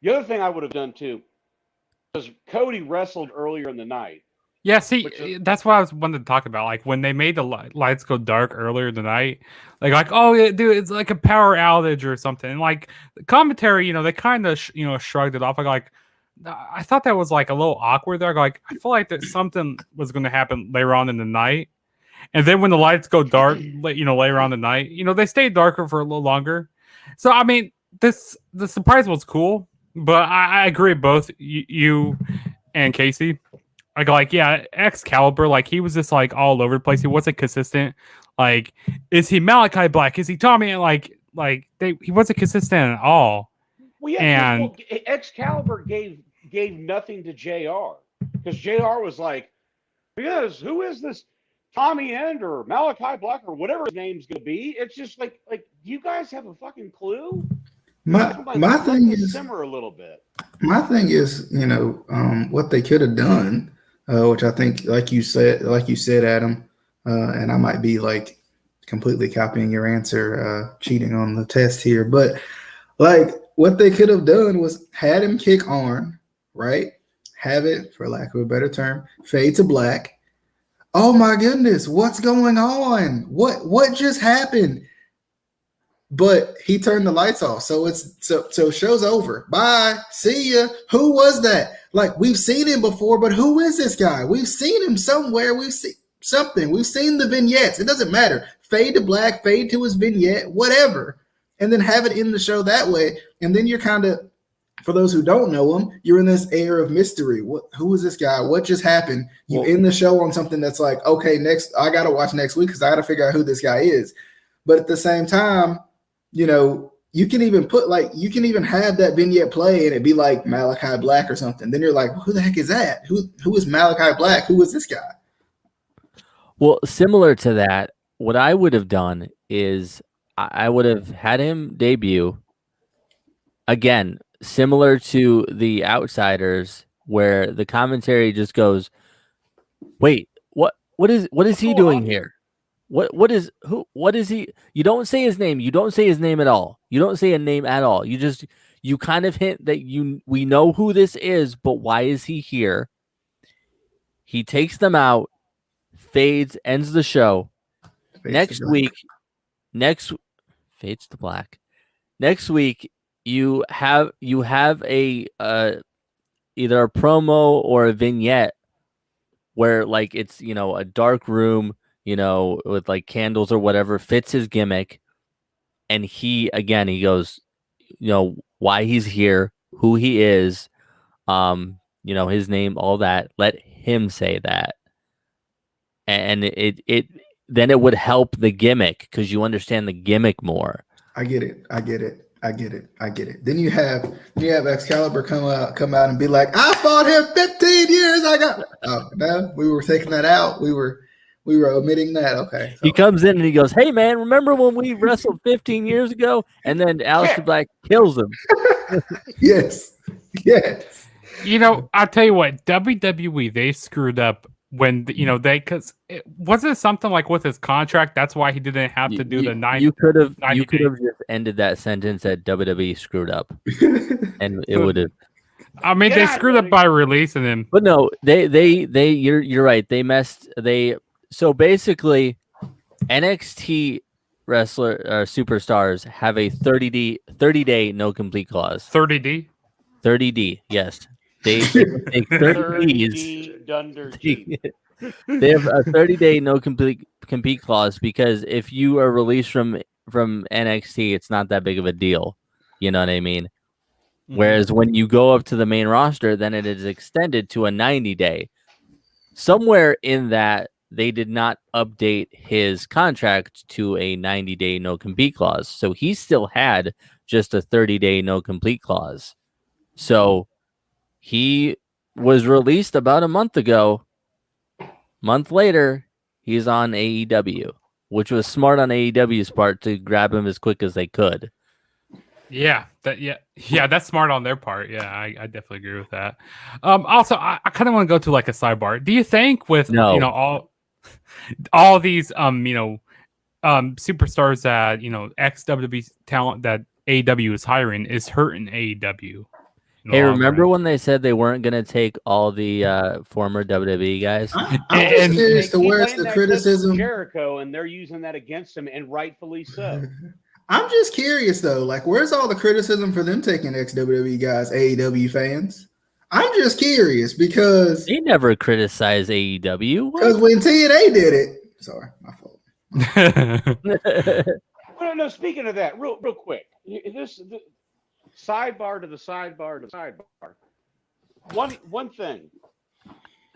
[SPEAKER 4] The other thing I would have done too was Cody wrestled earlier in the night.
[SPEAKER 1] Yeah, see, that's what I was wanted to talk about. Like when they made the lights go dark earlier tonight, like, oh yeah, dude, it's like a power outage or something. And like the commentary, they kind of shrugged it off. Like I thought that was like a little awkward there. Like I feel like that something was going to happen later on in the night, and then when the lights go dark, later on in the night, they stayed darker for a little longer. So I mean, the surprise was cool, but I agree with both you and Casey. Like yeah, Excalibur, like he was just like all over the place. He wasn't consistent. Like, is he Malachi Black? Is he Tommy? And he wasn't consistent at all.
[SPEAKER 4] Well, yeah, and Excalibur gave nothing to JR because JR was like, because who is this Tommy End or Malachi Black or whatever his name's gonna be? It's just like do you guys have a fucking clue?
[SPEAKER 2] My thing is
[SPEAKER 4] simmer a little bit.
[SPEAKER 2] My thing is, what they could have done, which I think, like you said, Adam, and I might be like completely copying your answer, cheating on the test here, but like what they could have done was had him kick Arn, right? Have it, for lack of a better term, fade to black. Oh my goodness, what's going on? What just happened? But he turned the lights off, so show's over. Bye, see ya. Who was that? Like we've seen him before, but who is this guy? We've seen him somewhere. We've seen something. We've seen the vignettes. It doesn't matter. Fade to black, fade to his vignette, whatever, and then have it in the show that way. And then you're kind of, for those who don't know him, you're in this air of mystery. Who is this guy? What just happened? You end the show on something that's like, okay, next I gotta watch next week because I gotta figure out who this guy is. But at the same time, you can even have that vignette play and it be like Malachi Black or something. Then you're like, who the heck is that? Who is Malachi Black? Who is this guy?
[SPEAKER 3] Well, similar to that, what I would have done is I would have had him debut again, similar to the Outsiders, where the commentary just goes, "Wait, what is he doing here? What is he?" You don't say his name. You don't say his name at all. You don't say a name at all. You kind of hint that we know who this is, but why is he here? He takes them out, fades, ends the show. Next week, fades to black. Next week, you have a either a promo or a vignette where like it's a dark room, with like candles or whatever, fits his gimmick, and he goes, why he's here, who he is, his name, all that. Let him say that, and it then it would help the gimmick because you understand the gimmick more.
[SPEAKER 2] I get it. Then you have Excalibur come out and be like, I fought him 15 years. No, we were taking that out. We were omitting that. Okay. So.
[SPEAKER 3] He comes in and he goes, hey man, remember when we wrestled 15 years ago? And then Aleister Black kills him.
[SPEAKER 2] Yes.
[SPEAKER 1] I'll tell you what, WWE, they screwed up when because wasn't something like with his contract, that's why he didn't have to do the 90.
[SPEAKER 3] You could have just ended that sentence that WWE screwed up, and it would have.
[SPEAKER 1] I mean, they screwed up by releasing him,
[SPEAKER 3] but no, they you're right. So basically, NXT superstars have a 30-day no complete clause. 30D, yes. They take 30 Ds. They have a 30-day no compete clause because if you are released from NXT, it's not that big of a deal. You know what I mean? Mm-hmm. Whereas when you go up to the main roster, then it is extended to a 90-day. Somewhere in that, they did not update his contract to a 90-day no compete clause. So he still had just a 30-day no complete clause. So he was released about a month ago. Month later, he's on AEW. which was smart on AEW's part to grab him as quick as they could.
[SPEAKER 1] Yeah, that's smart on their part. Yeah, I definitely agree with that. Also, I kind of want to go to like a sidebar. Do you think with
[SPEAKER 3] No.
[SPEAKER 1] all these superstars that ex WWE talent that AEW is hiring is hurting AEW?
[SPEAKER 3] Hey, remember when they said they weren't going to take all the former WWE guys?
[SPEAKER 2] I'm just curious to where's the criticism.
[SPEAKER 4] Jericho, and they're using that against him, and rightfully so.
[SPEAKER 2] I'm just curious though, like where's all the criticism for them taking ex-WWE guys, AEW fans? I'm just curious because
[SPEAKER 3] they never criticized AEW.
[SPEAKER 2] Because when TNA did it, sorry, my fault.
[SPEAKER 4] No. Speaking of that, real quick, this sidebar to the sidebar to the sidebar. One thing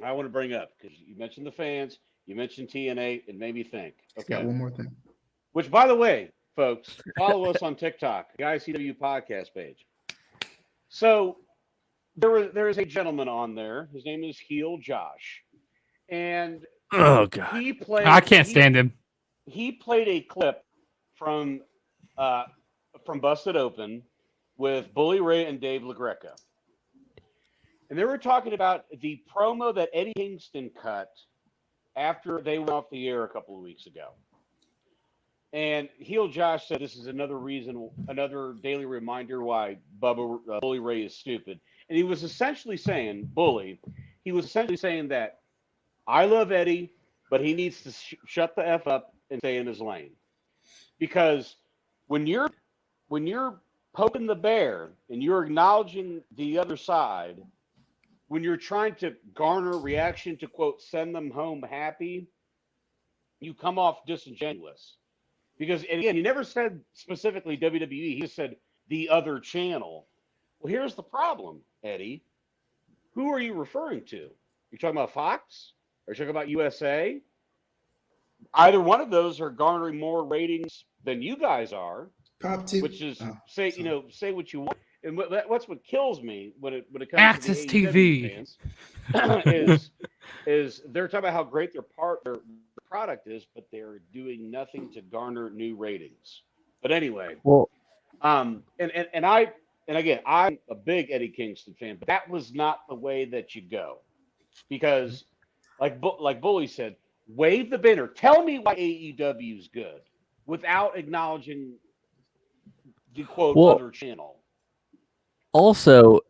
[SPEAKER 4] I want to bring up, because you mentioned the fans, you mentioned TNA, it made me think. Okay.
[SPEAKER 2] Got one more thing.
[SPEAKER 4] Which, by the way, folks, follow us on TikTok, the ICW podcast page. So there is a gentleman on there. His name is Heel Josh, and
[SPEAKER 3] oh god,
[SPEAKER 1] I can't stand him.
[SPEAKER 4] He played a clip from Busted Open with Bully Ray and Dave LaGreca. And they were talking about the promo that Eddie Kingston cut after they went off the air a couple of weeks ago. And Heel Josh said this is another daily reminder why Bully Ray is stupid. And he was essentially saying, that I love Eddie, but he needs to shut the F up and stay in his lane. Because when you're poking the bear and you're acknowledging the other side, when you're trying to garner reaction to, quote, send them home happy, you come off disingenuous. Because, and again, he never said specifically WWE. He just said the other channel. Well, here's the problem, Eddie. Who are you referring to? You're talking about Fox? Are you talking about USA? Either one of those are garnering more ratings than you guys are.
[SPEAKER 2] Pop TV.
[SPEAKER 4] Which is say what you want. And what's what kills me when it comes
[SPEAKER 1] Access
[SPEAKER 4] to the
[SPEAKER 1] TV
[SPEAKER 4] fans is they're talking about how great their product is, but they're doing nothing to garner new ratings. But anyway,
[SPEAKER 3] well,
[SPEAKER 4] and again, I'm a big Eddie Kingston fan, but that was not the way that you go, because like Bully said, wave the banner, tell me why AEW is good without acknowledging the quote other channel.
[SPEAKER 3] Also,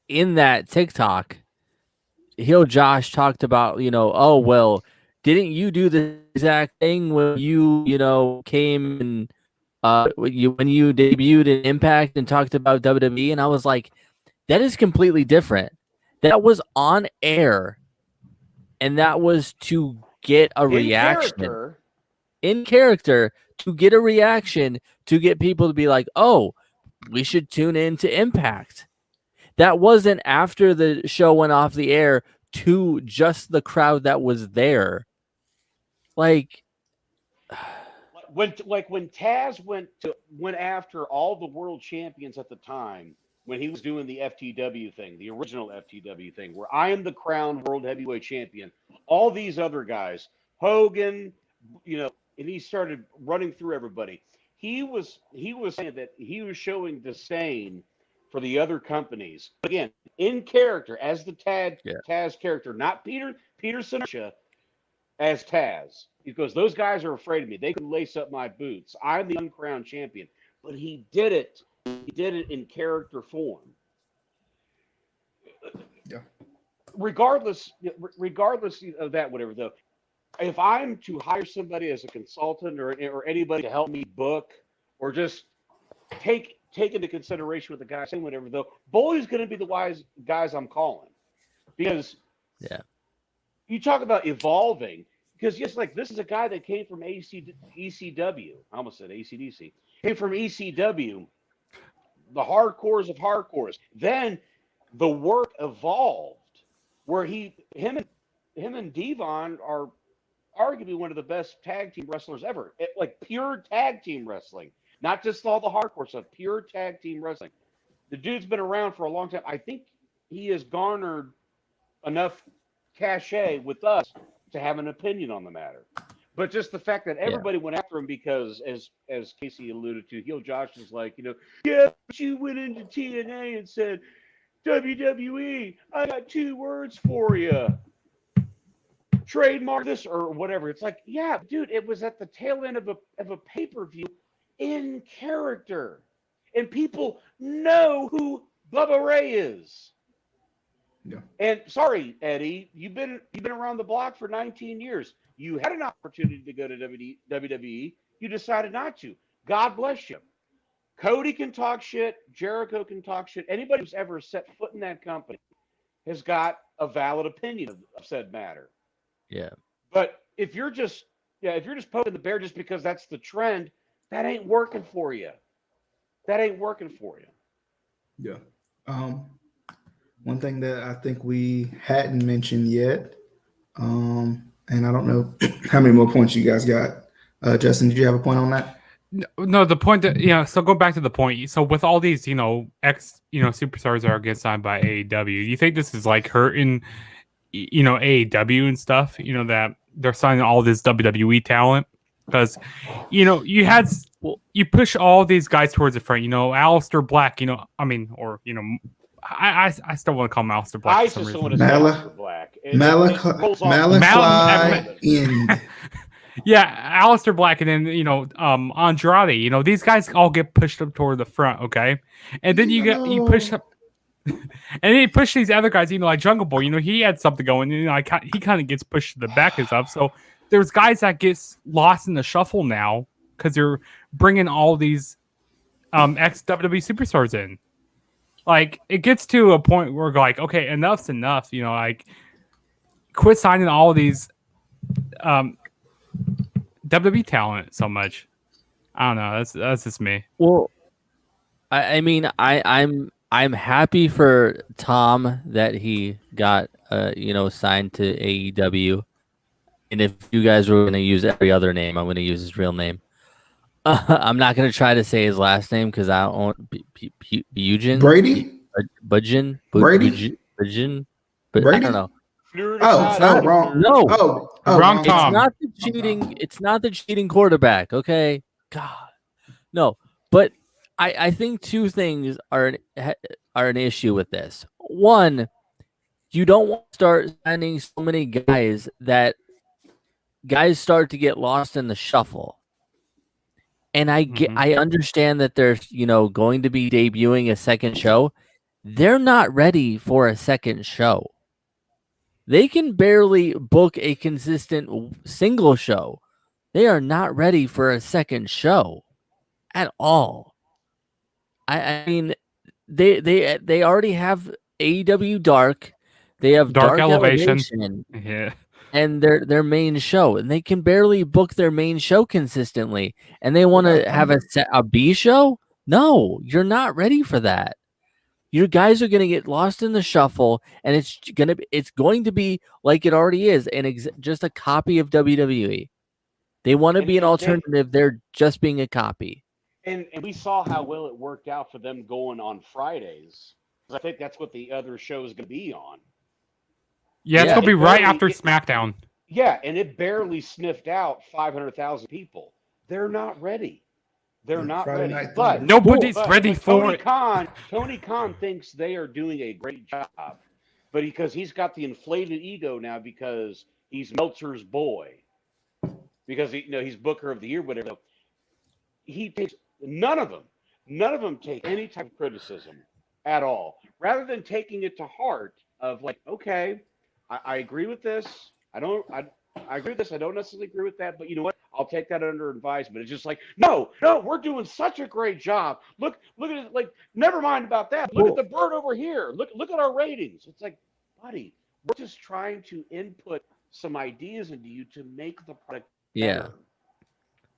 [SPEAKER 3] in that TikTok, Heel Josh talked about, oh, well, didn't you do the exact thing when you came and when you debuted in Impact and talked about WWE? And I was like, that is completely different. That was on air, and that was to get a reaction. In character, to get a reaction, to get people to be like, oh, we should tune in to Impact. That wasn't after the show went off the air to just the crowd that was there. Like
[SPEAKER 4] when Taz went after all the world champions at the time, when he was doing the FTW thing, the original FTW thing, where I am the crowned world heavyweight champion, all these other guys, Hogan, and he started running through everybody. He was saying that he was showing disdain for the other companies. Again, in character, as the Taz character, not Peter Sinosha, as Taz. Because those guys are afraid of me. They can lace up my boots. I'm the uncrowned champion. But he did it. He did it in character form.
[SPEAKER 2] Yeah.
[SPEAKER 4] Regardless of that, whatever, though, if I'm to hire somebody as a consultant or anybody to help me book or just take into consideration what the guy's saying, whatever, though, Bully's going to be the wise guys I'm calling. Because you talk about evolving, because just like this is a guy that came from ECW. I almost said ACDC. Came from ECW, the hardcores of hardcores. Then the work evolved where him and Devon are arguably one of the best tag team wrestlers ever. Like pure tag team wrestling. Not just all the hardcore stuff, pure tag team wrestling. The dude's been around for a long time. I think he has garnered enough cachet with us to have an opinion on the matter. But just the fact that everybody went after him because, as Casey alluded to, Heel Josh was like, yeah, but you went into TNA and said, WWE, I got 2 words for you. Trademark this or whatever. It's like, yeah, dude, it was at the tail end of a pay-per-view in character. And people know who Bubba Ray is.
[SPEAKER 2] Yeah.
[SPEAKER 4] And sorry, Eddie, you've been around the block for 19 years. You had an opportunity to go to WWE. You decided not to. God bless you. Cody can talk shit. Jericho can talk shit. Anybody who's ever set foot in that company has got a valid opinion of said matter.
[SPEAKER 3] Yeah.
[SPEAKER 4] But if you're just poking the bear just because that's the trend, that ain't working for you.
[SPEAKER 2] Yeah. One thing that I think we hadn't mentioned yet, and I don't know how many more points you guys got. Justin, did you have a point on that?
[SPEAKER 1] No, the point that so go back to the point. So with all these, ex, superstars that are getting signed by AEW, you think this is like hurting, AEW and stuff, that they're signing all this WWE talent? Because, you push all these guys towards the front, Aleister Black, I still want to call him Aleister Black.
[SPEAKER 4] I
[SPEAKER 1] for some
[SPEAKER 4] just
[SPEAKER 1] reason.
[SPEAKER 4] want to say Aleister Black.
[SPEAKER 2] Malachi.
[SPEAKER 1] Yeah, Aleister Black, and then Andrade. These guys all get pushed up toward the front, okay, and then you push up, and then you push these other guys. Like Jungle Boy. He had something going. He kind of gets pushed to the back and stuff. So there's guys that gets lost in the shuffle now because they're bringing all these ex WWE superstars in. Like it gets to a point where we're like, okay, enough's enough. Quit signing all these WWE talent so much. I don't know. That's just me.
[SPEAKER 3] Well, I'm happy for Tom that he got signed to AEW. And if you guys were going to use every other name, I'm going to use his real name. I'm not going to try to say his last name because I don't want Bujin.
[SPEAKER 2] Brady?
[SPEAKER 3] Budgeon?
[SPEAKER 2] Brady?
[SPEAKER 3] Budgeon? But
[SPEAKER 2] Brady?
[SPEAKER 3] I don't know.
[SPEAKER 2] Oh, it's not wrong.
[SPEAKER 3] No.
[SPEAKER 1] Wrong Tom.
[SPEAKER 3] It's not the cheating. It's not the cheating quarterback. Okay. God. No. But I think 2 things are an issue with this. One, you don't want to start signing so many guys that guys start to get lost in the shuffle. And I understand that they're going to be debuting a second show. They're not ready for a second show. They can barely book a consistent single show. They are not ready for a second show at all. I mean, they already have AEW Dark. They have Dark Elevation.
[SPEAKER 1] Yeah.
[SPEAKER 3] And their main show, and they can barely book their main show consistently. And they want to have a B show? No, you're not ready for that. Your guys are going to get lost in the shuffle, and it's going to be like it already is, and just a copy of WWE. They want to be an alternative. They're just being a copy.
[SPEAKER 4] And we saw how well it worked out for them going on Fridays. I think that's what the other show is going to be on.
[SPEAKER 1] Yeah, it's going to be right after SmackDown.
[SPEAKER 4] Yeah, and it barely sniffed out 500,000 people. They're not ready. They're not
[SPEAKER 2] Friday
[SPEAKER 4] ready.
[SPEAKER 2] Night
[SPEAKER 4] But
[SPEAKER 1] nobody's ready for it.
[SPEAKER 4] Tony Khan thinks they are doing a great job, but because he's got the inflated ego now because he's Meltzer's boy, because he's Booker of the Year, whatever. He takes none of them take any type of criticism at all. Rather than taking it to heart of like, okay, I agree with this. I agree with this. I don't necessarily agree with that, but you know what? I'll take that under advisement. It's just like, no, we're doing such a great job. Look at it. Like, never mind about that. Look at the bird over here. Look at our ratings. It's like, buddy, we're just trying to input some ideas into you to make the product better.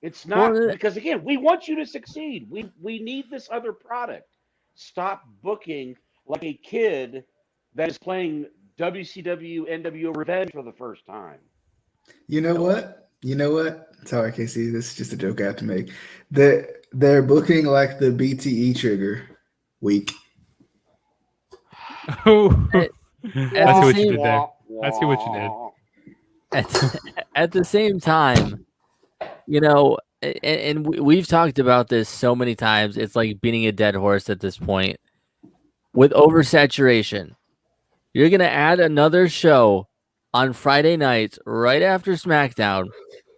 [SPEAKER 4] It's not because again, we want you to succeed. We need this other product. Stop booking like a kid that is playing WCW NWO Revenge for the first time.
[SPEAKER 2] You know what? Sorry, Casey. This is just a joke I have to make. They're booking like the BTE trigger week.
[SPEAKER 1] I see what you did there. I see what you did.
[SPEAKER 3] At the same time, You know, and we've talked about this so many times. It's like beating a dead horse at this point. With oversaturation, you're going to add another show on Friday nights right after SmackDown.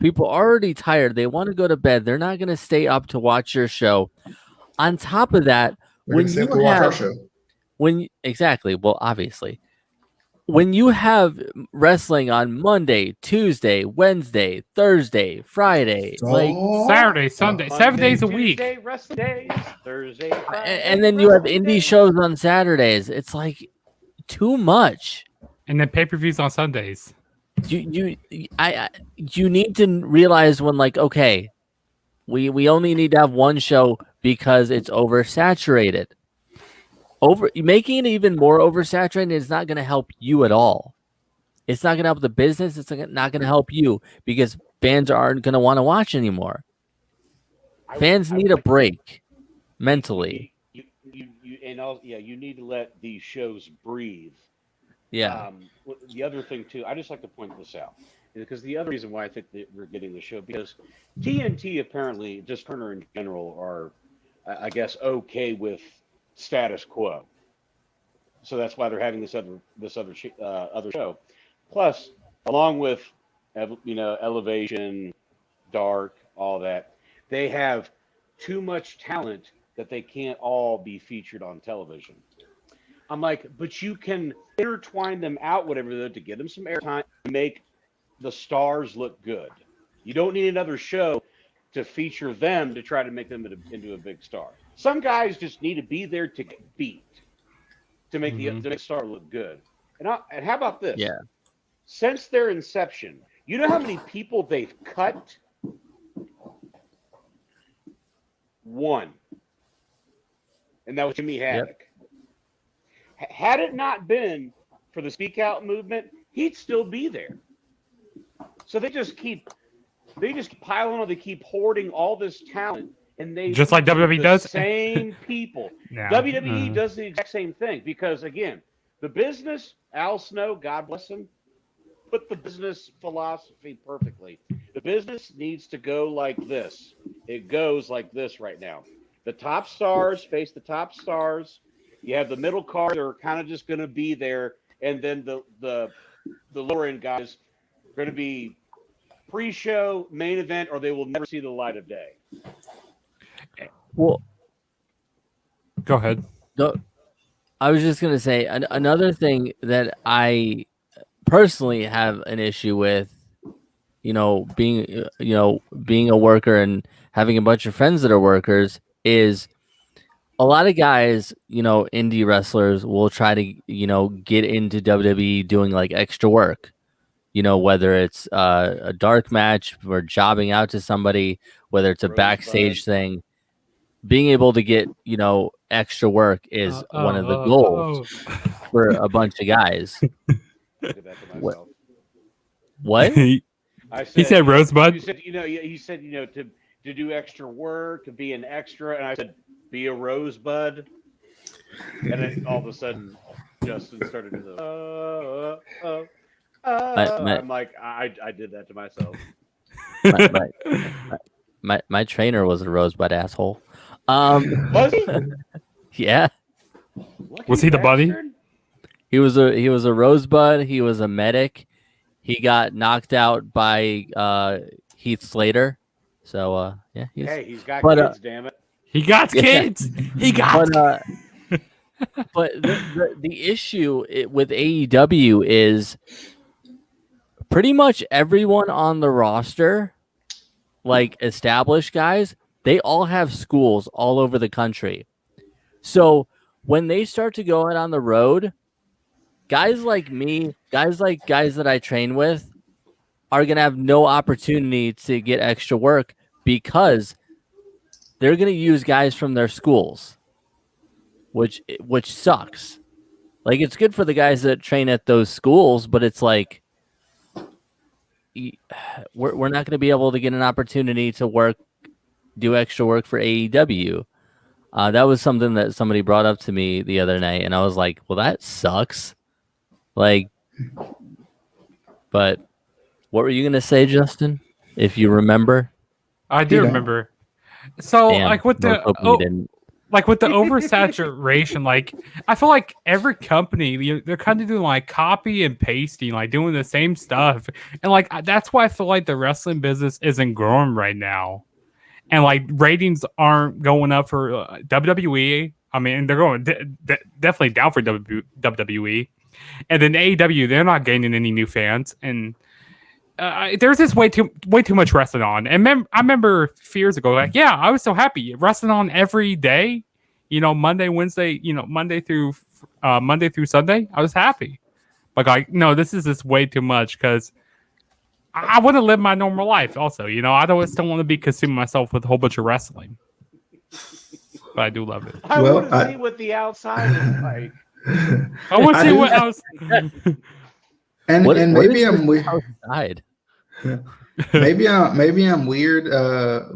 [SPEAKER 3] People are already tired. They want to go to bed. They're not going to stay up to watch your show. On top of that,
[SPEAKER 2] We're
[SPEAKER 3] when
[SPEAKER 2] gonna
[SPEAKER 3] you
[SPEAKER 2] simply watch our
[SPEAKER 3] have
[SPEAKER 2] show.
[SPEAKER 3] exactly, well, obviously, when you have wrestling on Monday, Tuesday, Wednesday, Thursday, Friday, like,
[SPEAKER 1] Saturday, Sunday, 7 days a week.
[SPEAKER 4] Tuesday, rest days, Thursday, Friday,
[SPEAKER 3] and then you have
[SPEAKER 4] wrestling
[SPEAKER 3] indie
[SPEAKER 4] days.
[SPEAKER 3] shows on Saturdays. It's like too much.
[SPEAKER 1] And then pay-per-views on Sundays.
[SPEAKER 3] You need to realize when, like, okay, we only need to have one show because it's oversaturated. Making it even more oversaturated is not going to help you at all. It's not going to help the business. It's not going to help you because fans aren't going to want to watch anymore. Fans need a break mentally.
[SPEAKER 4] You need to let these shows breathe.
[SPEAKER 3] Yeah.
[SPEAKER 4] The other thing too, I just like to point this out because the other reason why I think that we're getting the show because TNT apparently, just Turner in general, are I guess okay with status quo. So that's why they're having this other show. Plus, along with Elevation, Dark, all that, they have too much talent that they can't all be featured on television. I'm like, but you can intertwine them out, whatever, though, to get them some airtime, to make the stars look good. You don't need another show to feature them to try to make them into a big star. Some guys just need to be there to get beat to make the star look good. And how about this?
[SPEAKER 3] Yeah.
[SPEAKER 4] Since their inception, you know how many people they've cut? One. And that was Jimmy Havoc.
[SPEAKER 3] Yep.
[SPEAKER 4] Had it not been for the Speak Out movement, he'd still be there. So they just keep piling on. They keep hoarding all this talent, and they
[SPEAKER 1] Just like WWE does.
[SPEAKER 4] Same people.
[SPEAKER 1] Yeah.
[SPEAKER 4] WWE does the exact same thing because again, the business. Al Snow, God bless him, put the business philosophy perfectly. The business needs to go like this. It goes like this right now. The top stars face the top stars. You have the middle card that are kind of just going to be there, and then the lower end guys are going to be pre-show, main event, or they will never see the light of day.
[SPEAKER 3] Well,
[SPEAKER 1] Go ahead.
[SPEAKER 3] I was just going to say another thing that I personally have an issue with, being a worker and having a bunch of friends that are workers is a lot of guys, indie wrestlers will try to, get into WWE doing like extra work, whether it's a dark match or jobbing out to somebody, whether it's a backstage thing, being able to get, extra work is one of the goals for a bunch of guys. What?
[SPEAKER 1] He said Rosebud.
[SPEAKER 4] He said, to do extra work, to be an extra, and I said, be a Rosebud. And then all of a sudden, Justin started to I'm like, I did that to myself.
[SPEAKER 3] My trainer was a Rosebud asshole.
[SPEAKER 4] Was he?
[SPEAKER 3] Yeah.
[SPEAKER 1] Was he the buddy?
[SPEAKER 3] He was a Rosebud. He was a medic. He got knocked out by Heath Slater. So yeah.
[SPEAKER 4] He's got kids, damn it.
[SPEAKER 1] He got kids. He got.
[SPEAKER 3] But the issue with AEW is pretty much everyone on the roster, like established guys, they all have schools all over the country. So when they start to go out on the road, guys like me, guys that I train with are going to have no opportunity to get extra work because they're going to use guys from their schools, which sucks. Like, it's good for the guys that train at those schools, but it's like we're not going to be able to get an opportunity to do extra work for AEW. That was something that somebody brought up to me the other night, and I was like, well, that sucks. Like, but what were you going to say, Justin, if you remember?
[SPEAKER 1] I do remember. So
[SPEAKER 3] Damn,
[SPEAKER 1] like with
[SPEAKER 3] let's hope we didn't.
[SPEAKER 1] like with the oversaturation, like I feel like every company they're kind of doing like copy and pasting, like doing the same stuff, and like that's why I feel like the wrestling business isn't growing right now, and like ratings aren't going up for WWE. I mean, they're going definitely down for WWE, and then AEW they're not gaining any new fans, and there's this way too much wrestling on. And I remember a few years ago, like, yeah, I was so happy wrestling on every day, Monday, Wednesday, Monday through Sunday. I was happy, but like, no, this is just way too much because I want to live my normal life. Also, I don't still want to be consuming myself with a whole bunch of wrestling, but I do love it.
[SPEAKER 4] I want to see what the outside is like.
[SPEAKER 1] I want to see what else.
[SPEAKER 2] And maybe I'm weird. maybe I'm weird,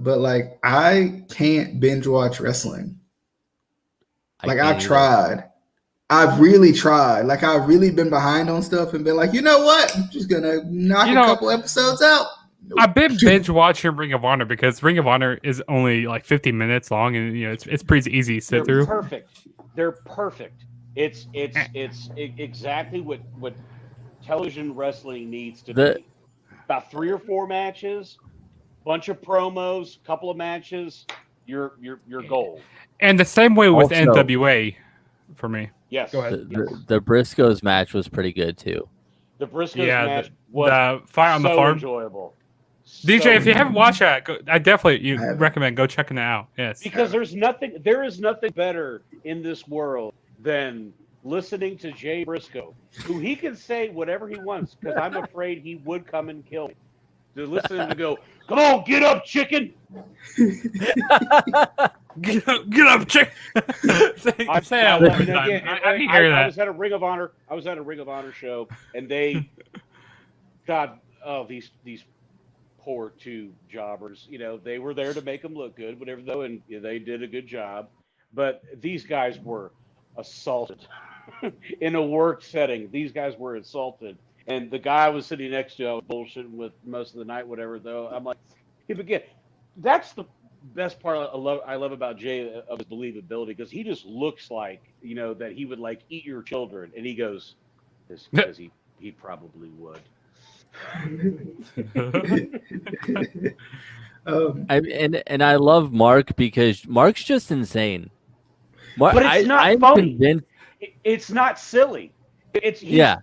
[SPEAKER 2] but like I can't binge watch wrestling. Like I've tried. I've really tried. Like I've really been behind on stuff and been like, you know what? I'm just gonna knock a couple episodes out. Nope.
[SPEAKER 1] I've been binge watching Ring of Honor because Ring of Honor is only like 50 minutes long, and it's pretty easy to sit through.
[SPEAKER 4] They're perfect. It's exactly what television wrestling needs to be. About 3 or 4 matches, bunch of promos, couple of matches, you're gold.
[SPEAKER 1] And the same way with NWA for me.
[SPEAKER 4] Yes.
[SPEAKER 1] Go ahead.
[SPEAKER 3] The Briscoes match was pretty good too.
[SPEAKER 4] The Briscoes match was
[SPEAKER 1] the Fire on the Farm.
[SPEAKER 4] Enjoyable.
[SPEAKER 1] DJ, if you haven't watched that, I definitely recommend go checking it out. Yes.
[SPEAKER 4] Because there is nothing better in this world than listening to Jay Briscoe, who he can say whatever he wants, because I'm afraid he would come and kill me. To listen to him to go, come on, get up, chicken.
[SPEAKER 1] Get up, chicken.
[SPEAKER 4] I was at a Ring of Honor. Show, and they, these poor 2 jobbers. They were there to make them look good, whatever though, and they did a good job. But these guys were assaulted in a work setting. These guys were assaulted, and the guy I was sitting next to, I was bullshitting with most of the night, whatever though. I'm like, again, that's the best part I love about Jay, of his believability, because he just looks like that he would like eat your children, and he goes, because he probably would.
[SPEAKER 3] I love Mark because Mark's just insane.
[SPEAKER 4] But it's not funny. It's not silly.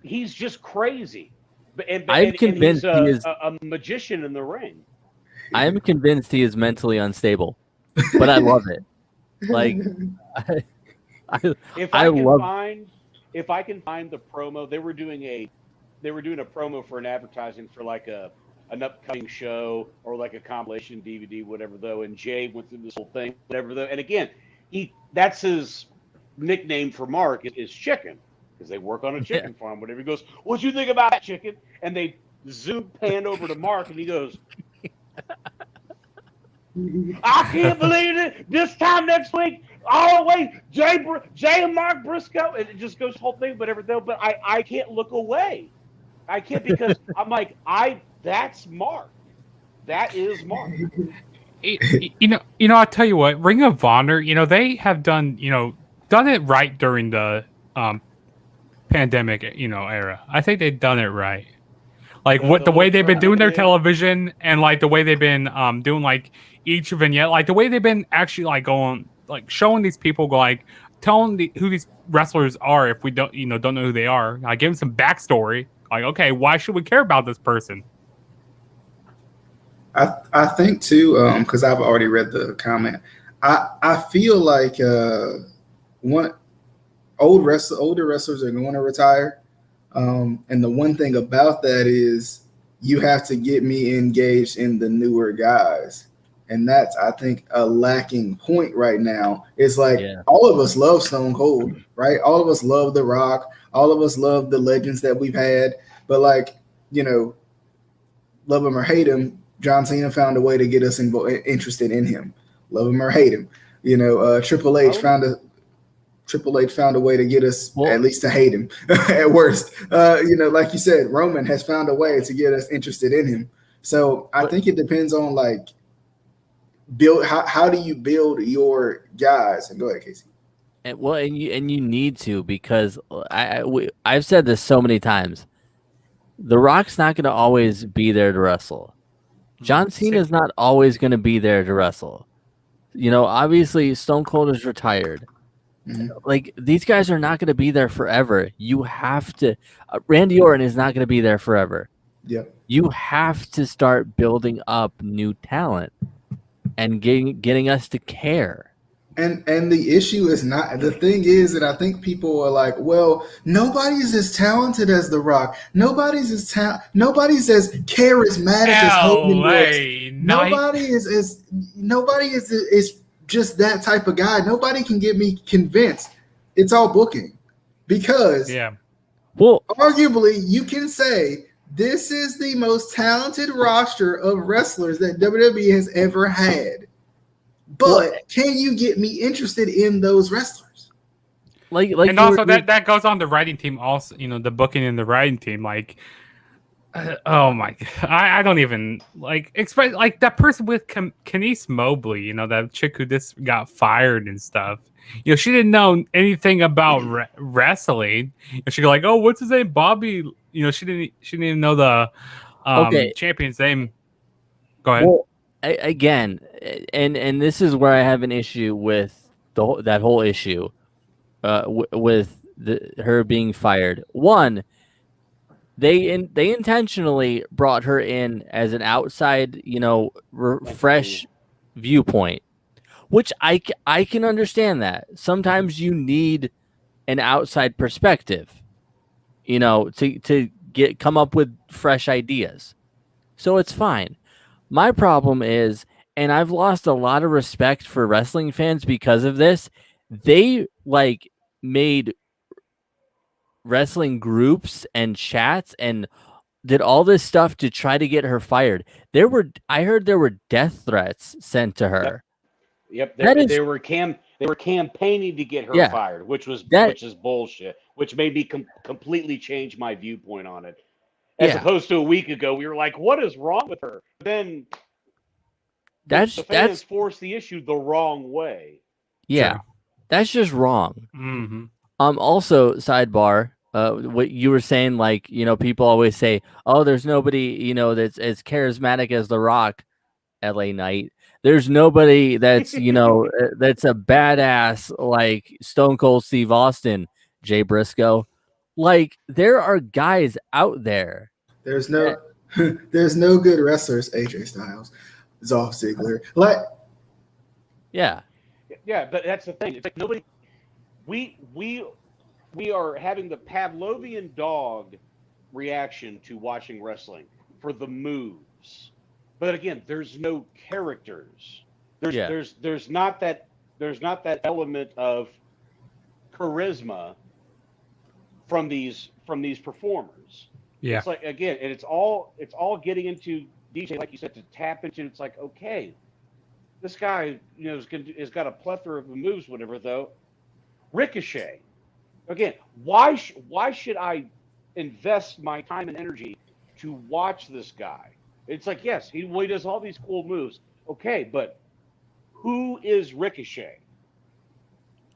[SPEAKER 4] He's just crazy.
[SPEAKER 3] I'm convinced
[SPEAKER 4] he is a magician in the ring.
[SPEAKER 3] I am convinced he is mentally unstable, but I love it. Like,
[SPEAKER 4] if I can find the promo, they were doing a promo for an advertising for like an upcoming show or like a compilation DVD, whatever though. And Jay went through this whole thing, whatever though. And again, that's his nickname for Mark is Chicken, because they work on a chicken farm, whatever. He goes, "What you think about that, chicken?" And they pan over to Mark, and he goes, "I can't believe it! This time next week, all the way, Jay and Mark Briscoe," and it just goes the whole thing, whatever though. But I can't look away. I can't, because I'm like, that's Mark. That is Mark.
[SPEAKER 1] I'll tell you what, Ring of Honor, they have done it right during the pandemic, era. I think they've done it right. Like the way they've been doing their television, and like the way they've been doing like each vignette, like the way they've been actually like going, like showing these people, like telling who these wrestlers are if we don't know who they are. Like give them some backstory. Like, okay, why should we care about this person?
[SPEAKER 2] I think too, because I've already read the comment. I feel like older wrestlers are going to retire, and the one thing about that is you have to get me engaged in the newer guys, and that's, I think, a lacking point right now. It's like all of us love Stone Cold, right? All of us love The Rock. All of us love the legends that we've had, but like love him or hate him, John Cena found a way to get us interested in him. Love him or hate him, Triple H found a way to get us at least to hate him. At worst, like you said, Roman has found a way to get us interested in him. So I think it depends on like build. How do you build your guys? And go ahead, Casey.
[SPEAKER 3] And you need to, because I've said this so many times. The Rock's not going to always be there to wrestle. John Cena's not always going to be there to wrestle. Obviously Stone Cold is retired.
[SPEAKER 2] Mm-hmm.
[SPEAKER 3] Like, these guys are not going to be there forever. You have to. Randy Orton is not going to be there forever.
[SPEAKER 2] Yep.
[SPEAKER 3] You have to start building up new talent and getting us to care. And
[SPEAKER 2] the issue is not, the thing is that I think people are like, well, nobody's as talented as The Rock. Nobody's as charismatic as Hogan was. Nobody is just that type of guy. Nobody can get me convinced. It's all booking. Because arguably you can say this is the most talented roster of wrestlers that WWE has ever had. But can you get me interested in those wrestlers?
[SPEAKER 1] And also that goes on the writing team also, the booking and the writing team. Like, oh my God. I don't even expect that person with Kenise Mobley, that chick who just got fired and stuff. She didn't know anything about wrestling. She go like, oh, what's his name? Bobby. She didn't even know the champion's name. Go ahead.
[SPEAKER 3] Well, again, and this is where I have an issue with that whole issue with her being fired. One, they intentionally brought her in as an outside, fresh viewpoint, which I can understand that. Sometimes you need an outside perspective, to come up with fresh ideas. So it's fine. My problem is, and I've lost a lot of respect for wrestling fans because of this, they made wrestling groups and chats and did all this stuff to try to get her fired. I heard there were death threats sent to her.
[SPEAKER 4] Yep. They were campaigning to get her fired, which is bullshit, which made me completely change my viewpoint on it. As opposed to a week ago, we were like, what is wrong with her? Then the fans forced the issue the wrong way.
[SPEAKER 3] Yeah.
[SPEAKER 1] True.
[SPEAKER 3] That's just wrong.
[SPEAKER 1] Mm-hmm.
[SPEAKER 3] Also, sidebar, what you were saying, people always say, oh, there's nobody, that's as charismatic as The Rock. LA Knight. There's nobody that's, that's a badass like Stone Cold Steve Austin, Jay Briscoe. There are guys out there.
[SPEAKER 2] There's no good wrestlers. AJ Styles, Dolph Ziggler.
[SPEAKER 3] Yeah,
[SPEAKER 4] but that's the thing. It's like nobody. We are having the Pavlovian dog reaction to watching wrestling for the moves. But again, there's no characters. There's not that element of charisma from these has.
[SPEAKER 1] Yeah.
[SPEAKER 4] It's like, again, and it's all getting into DJ, like you said, to tap into. It's like, okay, this guy, has got a plethora of moves, whatever. Though Ricochet, again, why should I invest my time and energy to watch this guy? It's like, yes, he does all these cool moves, okay, but who is Ricochet?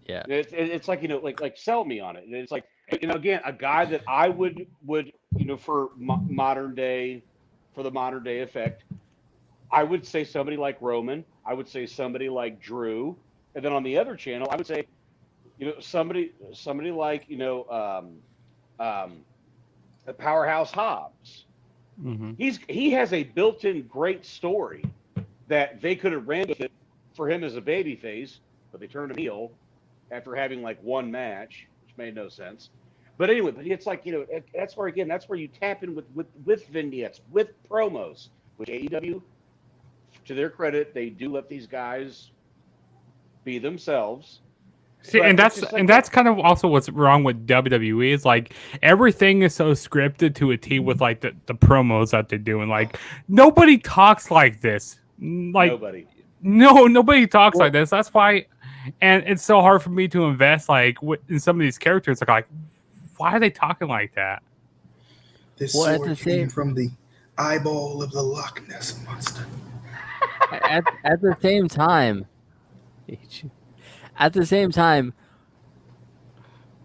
[SPEAKER 3] Yeah,
[SPEAKER 4] it's like, like sell me on it. It's like, again, a guy that I would for modern day effect, I would say somebody like Roman. I would say somebody like Drew, and then on the other channel, I would say, somebody like the Powerhouse Hobbs.
[SPEAKER 1] Mm-hmm.
[SPEAKER 4] He has a built-in great story that they could have ran with it for him as a babyface, but they turned him heel after having one match, which made no sense. But anyway, it's like, that's where you tap in with vignettes, with promos, which AEW, to their credit, they do let these guys be themselves.
[SPEAKER 1] See, and that's kind of also what's wrong with WWE is everything is so scripted to a T with the promos that they're doing. Nobody talks like this. Nobody talks like this. That's why, and it's so hard for me to invest in some of these characters. Why are they talking like that?
[SPEAKER 2] This sword came from the eyeball of the Loch Ness monster.
[SPEAKER 3] at the same time, at the same time,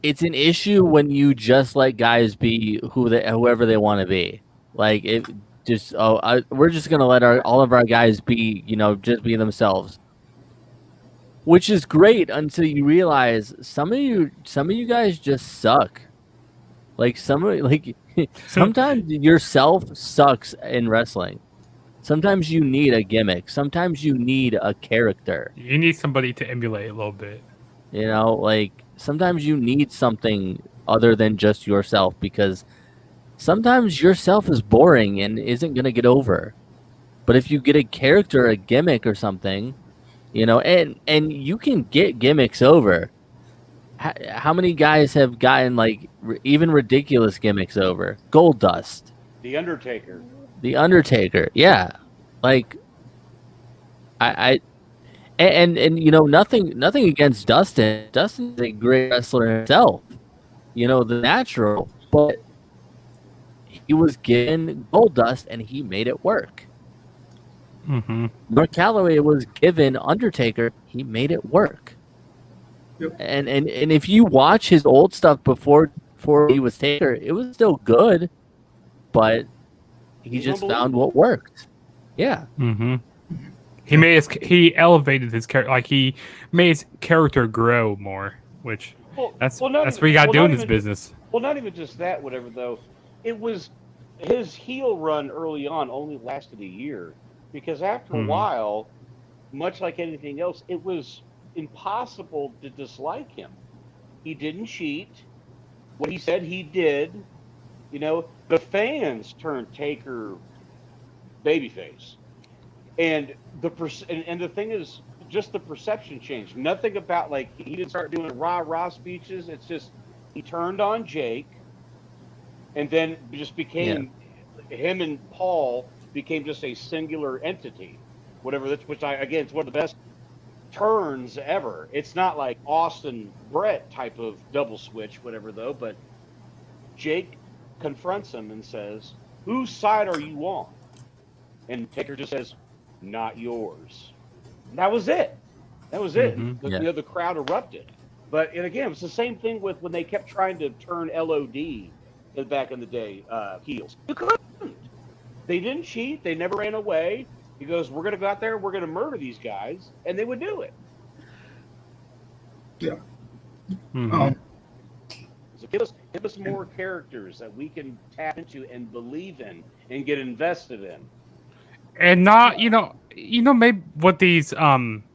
[SPEAKER 3] it's an issue when you just let guys be whoever they want to be. Like it just we're just gonna let all of our guys be, just be themselves, which is great until you realize some of you guys just suck. Like sometimes yourself sucks in wrestling. Sometimes you need a gimmick. Sometimes you need a character.
[SPEAKER 1] You need somebody to emulate a little bit.
[SPEAKER 3] Like sometimes you need something other than just yourself, because sometimes yourself is boring and isn't going to get over. But if you get a character, a gimmick or something, and you can get gimmicks over. How many guys have gotten like even ridiculous gimmicks over? Goldust.
[SPEAKER 4] The Undertaker.
[SPEAKER 3] Yeah. Like and nothing against Dustin. Dustin's a great wrestler himself. The natural, but he was given Goldust and he made it work.
[SPEAKER 1] Mm-hmm.
[SPEAKER 3] Mark Calloway was given Undertaker, he made it work.
[SPEAKER 2] Yep.
[SPEAKER 3] And if you watch his old stuff before he was Taker, it was still good, but he just found what worked. Yeah.
[SPEAKER 1] Mm-hmm. He elevated his character, like he made his character grow more, which that's what you got to do in this business.
[SPEAKER 4] Well, not even just that, whatever though. It was his heel run early on only lasted a year, because after a while, much like anything else, it was impossible to dislike him. He didn't cheat. What he said he did. The fans turned Taker babyface, and the thing is, just the perception changed. Nothing about like he didn't start doing rah speeches. It's just he turned on Jake, and then it just became him and Paul became just a singular entity. Whatever that's, which it's one of the best turns ever. It's not like Austin Brett type of double switch, whatever though, but Jake confronts him and says, "Whose side are you on?" And Taker just says, "Not yours." And that was it.
[SPEAKER 1] Mm-hmm.
[SPEAKER 4] The crowd erupted. But and again, it's the same thing with when they kept trying to turn LOD back in the day heels. You couldn't. They didn't cheat. They never ran away. He goes, "We're going to go out there. We're going to murder these guys," and they would do it.
[SPEAKER 2] Yeah.
[SPEAKER 1] Mm-hmm.
[SPEAKER 4] So give us more characters that we can tap into and believe in and get invested in.
[SPEAKER 1] And not, maybe what these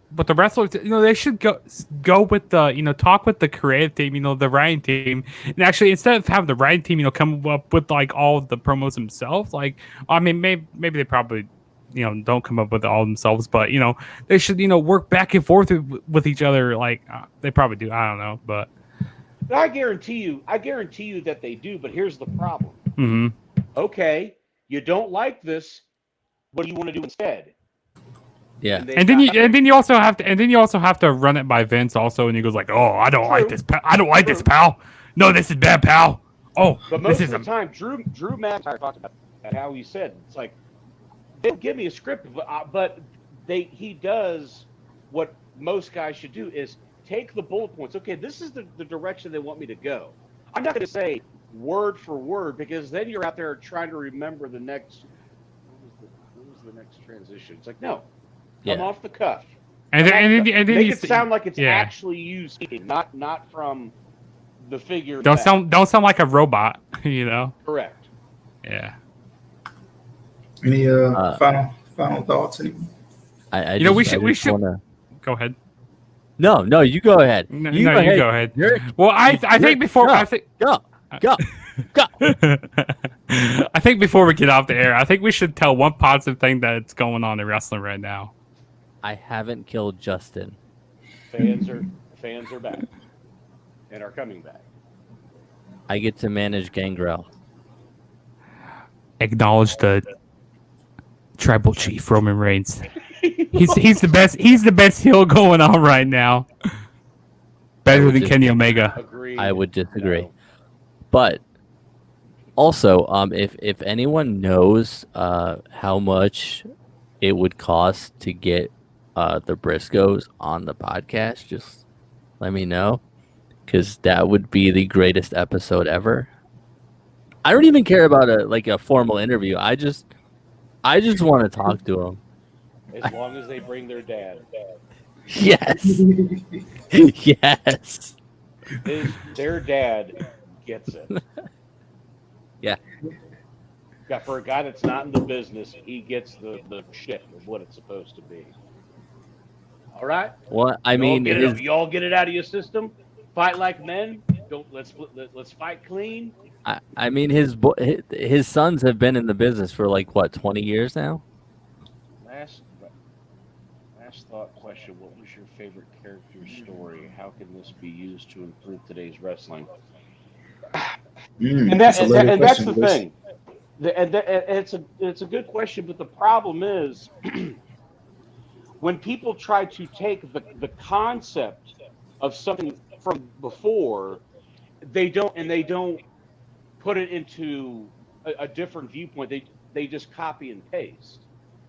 [SPEAKER 1] but the wrestlers, they should go with the, talk with the creative team, the writing team, and actually instead of having the writing team, come up with like all of the promos themselves. Like, I mean, maybe they probably, don't come up with it all themselves, but they should, work back and forth with each other. Like they probably do. I don't know, but
[SPEAKER 4] I guarantee you that they do. But here's the problem.
[SPEAKER 1] Mm-hmm.
[SPEAKER 4] Okay, you don't like this. What do you want to do instead?
[SPEAKER 3] Yeah,
[SPEAKER 1] and then you also have to run it by Vince also, and he goes like, "Oh, I don't like this. I don't like this, pal. No, this is bad, pal. Oh,
[SPEAKER 4] but most of the time, Drew McIntyre talked about that, how he said it's like they'll give me a script, but he does what most guys should do is take the bullet points. Okay, this is the direction they want me to go. I'm not going to say word for word, because then you're out there trying to remember the next. What was the next transition? It's like, no, come off the cuff.
[SPEAKER 1] And then
[SPEAKER 4] make it sound like it's actually you speaking, not from the figure.
[SPEAKER 1] Don't sound like a robot,
[SPEAKER 4] Correct.
[SPEAKER 1] Yeah.
[SPEAKER 2] Any final thoughts?
[SPEAKER 1] We should go ahead.
[SPEAKER 3] No, you go ahead.
[SPEAKER 1] You go ahead. Well, I think before
[SPEAKER 3] go.
[SPEAKER 1] I think before we get off the air, I think we should tell one positive thing that's going on in wrestling right now.
[SPEAKER 3] I haven't killed Justin.
[SPEAKER 4] Fans are back and are coming back.
[SPEAKER 3] I get to manage Gangrel.
[SPEAKER 1] Acknowledge the tribal chief Roman Reigns. He's the best. He's the best heel going on right now. Better than Kenny Omega.
[SPEAKER 4] Agreed.
[SPEAKER 3] I would disagree.
[SPEAKER 4] No.
[SPEAKER 3] But also, if anyone knows how much it would cost to get the Briscoes on the podcast, just let me know, because that would be the greatest episode ever. I don't even care about a formal interview. I just want to talk to them.
[SPEAKER 4] As long as they bring their dad.
[SPEAKER 3] Yes. Yes.
[SPEAKER 4] Their dad gets it.
[SPEAKER 3] Yeah.
[SPEAKER 4] Yeah, for a guy that's not in the business, he gets the shit of what it's supposed to be. All right?
[SPEAKER 3] Well, I mean,
[SPEAKER 4] y'all get it out of your system. Fight like men. Let's fight clean.
[SPEAKER 3] I mean, his sons have been in the business for like what, 20 years now.
[SPEAKER 4] Last thought question: what was your favorite character story? How can this be used to improve today's wrestling? And that's the thing. It's a good question, but the problem is when people try to take the concept of something from before, they don't put it into a different viewpoint. They just copy and paste.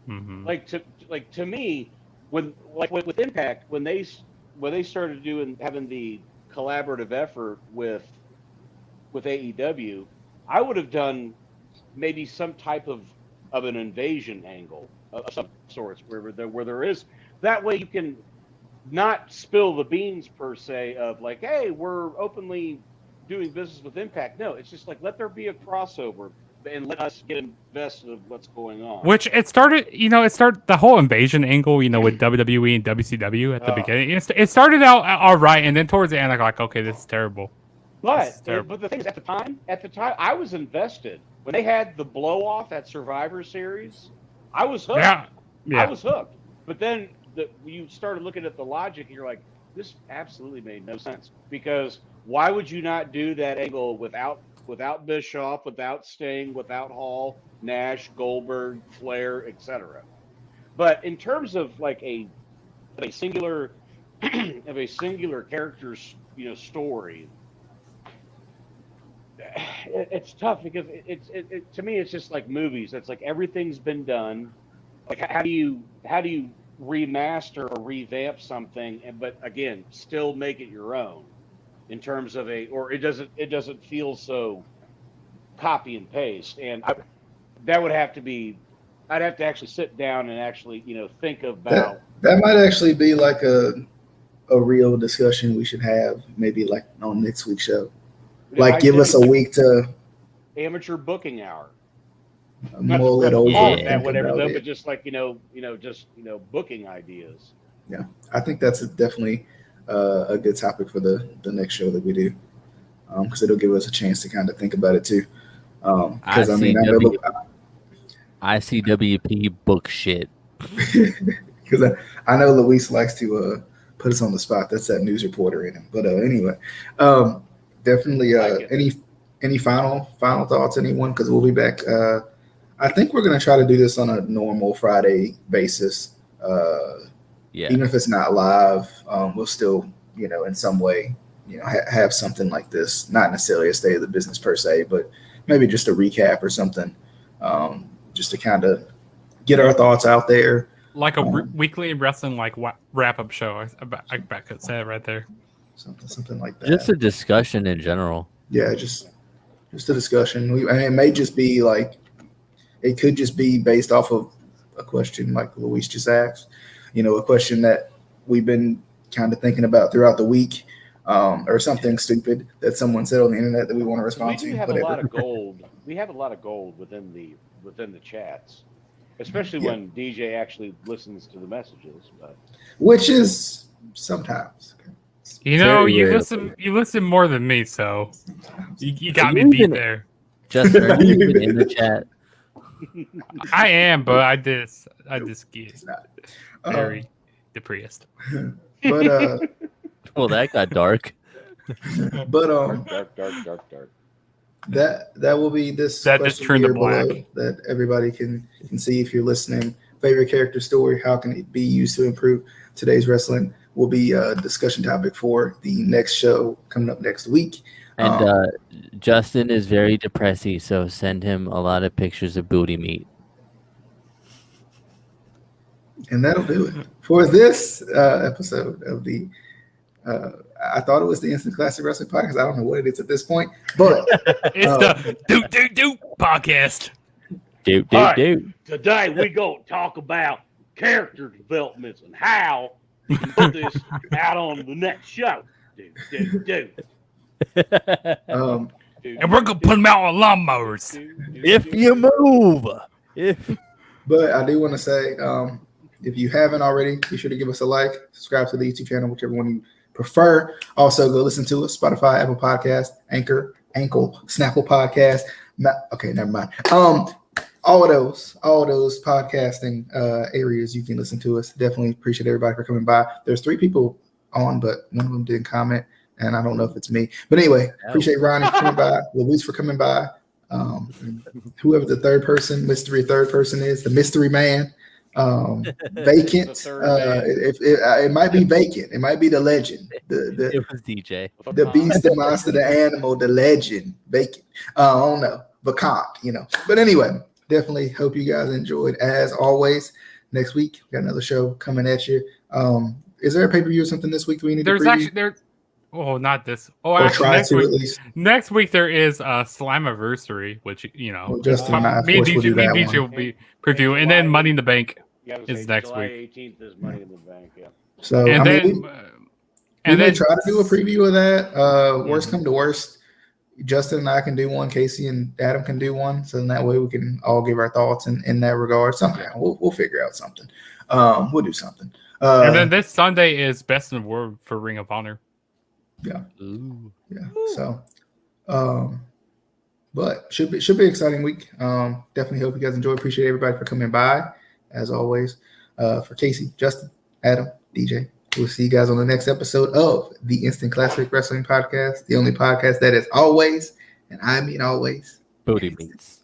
[SPEAKER 1] Mm-hmm.
[SPEAKER 4] Like to me, with Impact, when they started having the collaborative effort with AEW, I would have done maybe some type of an invasion angle of some sorts where there is, that way you can not spill the beans per se of like, hey, we're openly doing business with Impact. No, it's just like, let there be a crossover and let us get invested of what's going on.
[SPEAKER 1] Which it started the whole invasion angle, with WWE and WCW at the beginning. It started out all right, and then towards the end, I'm like, okay, this is terrible.
[SPEAKER 4] But the thing is, at the time, I was invested when they had the blow off at Survivor Series. I was hooked.
[SPEAKER 1] Yeah.
[SPEAKER 4] I was hooked. But then you started looking at the logic, and you're like, this absolutely made no sense. Because why would you not do that angle without Bischoff, without Sting, without Hall, Nash, Goldberg, Flair, etc.? But in terms of like a singular character's story, it's tough because it to me it's just like movies. It's like everything's been done. Like how do you remaster or revamp something, but again still make it your own in terms of or it doesn't feel so copy and paste. And that would have to be, I'd have to actually sit down and actually think about
[SPEAKER 2] that might actually be like a real discussion we should have maybe like on next week's show. Like, give us a week to
[SPEAKER 4] amateur booking hour.
[SPEAKER 2] Mull it over.
[SPEAKER 4] That whatever though, but just like booking ideas.
[SPEAKER 2] Yeah, I think that's definitely a good topic for the next show that we do, because it'll give us a chance to kind of think about it too. Because
[SPEAKER 3] ICWP book shit.
[SPEAKER 2] Because I know Luis likes to put us on the spot. That's that news reporter in him. But anyway. Definitely. Any final thoughts, anyone? Because we'll be back. I think we're going to try to do this on a normal Friday basis. Even if it's not live, we'll still, in some way, have something like this. Not necessarily a state of the business per se, but maybe just a recap or something, just to kind of get our thoughts out there.
[SPEAKER 1] Like a weekly wrestling wrap up show. I could say it right there.
[SPEAKER 2] Something like that.
[SPEAKER 3] Just a discussion in general.
[SPEAKER 2] Yeah, just a discussion. And it may just be like, it could just be based off of a question like Luis just asked. A question that we've been kind of thinking about throughout the week, or something stupid that someone said on the internet that we want to respond to.
[SPEAKER 4] We have a lot of gold. We have a lot of gold within the chats, especially when DJ actually listens to the messages.
[SPEAKER 2] Which is sometimes.
[SPEAKER 1] You listen more than me, so you got me beat there.
[SPEAKER 3] Justin, are you even in the chat?
[SPEAKER 1] I am, but I just get very depressed.
[SPEAKER 2] But
[SPEAKER 3] well, that got dark.
[SPEAKER 2] But
[SPEAKER 4] dark.
[SPEAKER 2] That will be this.
[SPEAKER 1] That just turned to black.
[SPEAKER 2] That everybody can see if you're listening. Favorite character story? How can it be used to improve today's wrestling? Will be a discussion topic for the next show coming up next week.
[SPEAKER 3] And Justin is very depressing, so send him a lot of pictures of booty meat.
[SPEAKER 2] And that'll do it for this episode of the. I thought it was the Instant Classic Wrestling Podcast. I don't know what it is at this point, but
[SPEAKER 1] It's the do podcast.
[SPEAKER 3] Do.
[SPEAKER 4] Today we gonna talk about character developments and how you can put this out on the next show. Do.
[SPEAKER 1] And we're gonna put them out on lawnmowers.
[SPEAKER 3] If you move.
[SPEAKER 2] But I do want to say, if you haven't already, be sure to give us a like, subscribe to the YouTube channel, whichever one you prefer. Also, go listen to us, Spotify, Apple Podcast, Anchor, Snapple Podcast. Okay, never mind. All of those podcasting areas you can listen to us. Definitely appreciate everybody for coming by. There's 3 people on, but one of them didn't comment, and I don't know if it's me. But anyway, appreciate Ronnie for coming by, Luis for coming by. Whoever the mystery third person is, the mystery man, vacant. It might be vacant. It might be the legend,
[SPEAKER 3] It was DJ.
[SPEAKER 2] the beast, the monster, the animal, the legend, vacant. I don't know, vacant, But anyway, definitely hope you guys enjoyed. As always, next week we got another show coming at you. Is there a pay-per-view or something this week we need to preview?
[SPEAKER 1] Oh, not this. Oh,
[SPEAKER 2] Or
[SPEAKER 1] actually,
[SPEAKER 2] try to at least.
[SPEAKER 1] next week there is a Slammiversary, which
[SPEAKER 2] Well, Justin and I, of
[SPEAKER 1] me and
[SPEAKER 2] course, will do that
[SPEAKER 1] DJ
[SPEAKER 2] one.
[SPEAKER 1] will be preview, and then Money in the Bank.
[SPEAKER 4] Yeah,
[SPEAKER 1] Is next
[SPEAKER 4] July
[SPEAKER 1] week.
[SPEAKER 4] 18th is Money in the Bank. Yeah.
[SPEAKER 2] So
[SPEAKER 1] And
[SPEAKER 2] I
[SPEAKER 1] then
[SPEAKER 2] mean, we may try to do a preview of that. Worst come to worst, Justin and I can do one. Casey and Adam can do one. So in that way we can all give our thoughts in that regard. Somehow we'll figure out something. We'll do something.
[SPEAKER 1] And then this Sunday is Best in the World for Ring of Honor.
[SPEAKER 2] Yeah.
[SPEAKER 3] Ooh.
[SPEAKER 2] Yeah. So, but should be an exciting week. Definitely hope you guys enjoy. Appreciate everybody for coming by. As always, for Casey, Justin, Adam, DJ, we'll see you guys on the next episode of the Instant Classic Wrestling Podcast, the only podcast that is always, and I mean always,
[SPEAKER 3] Booty meats.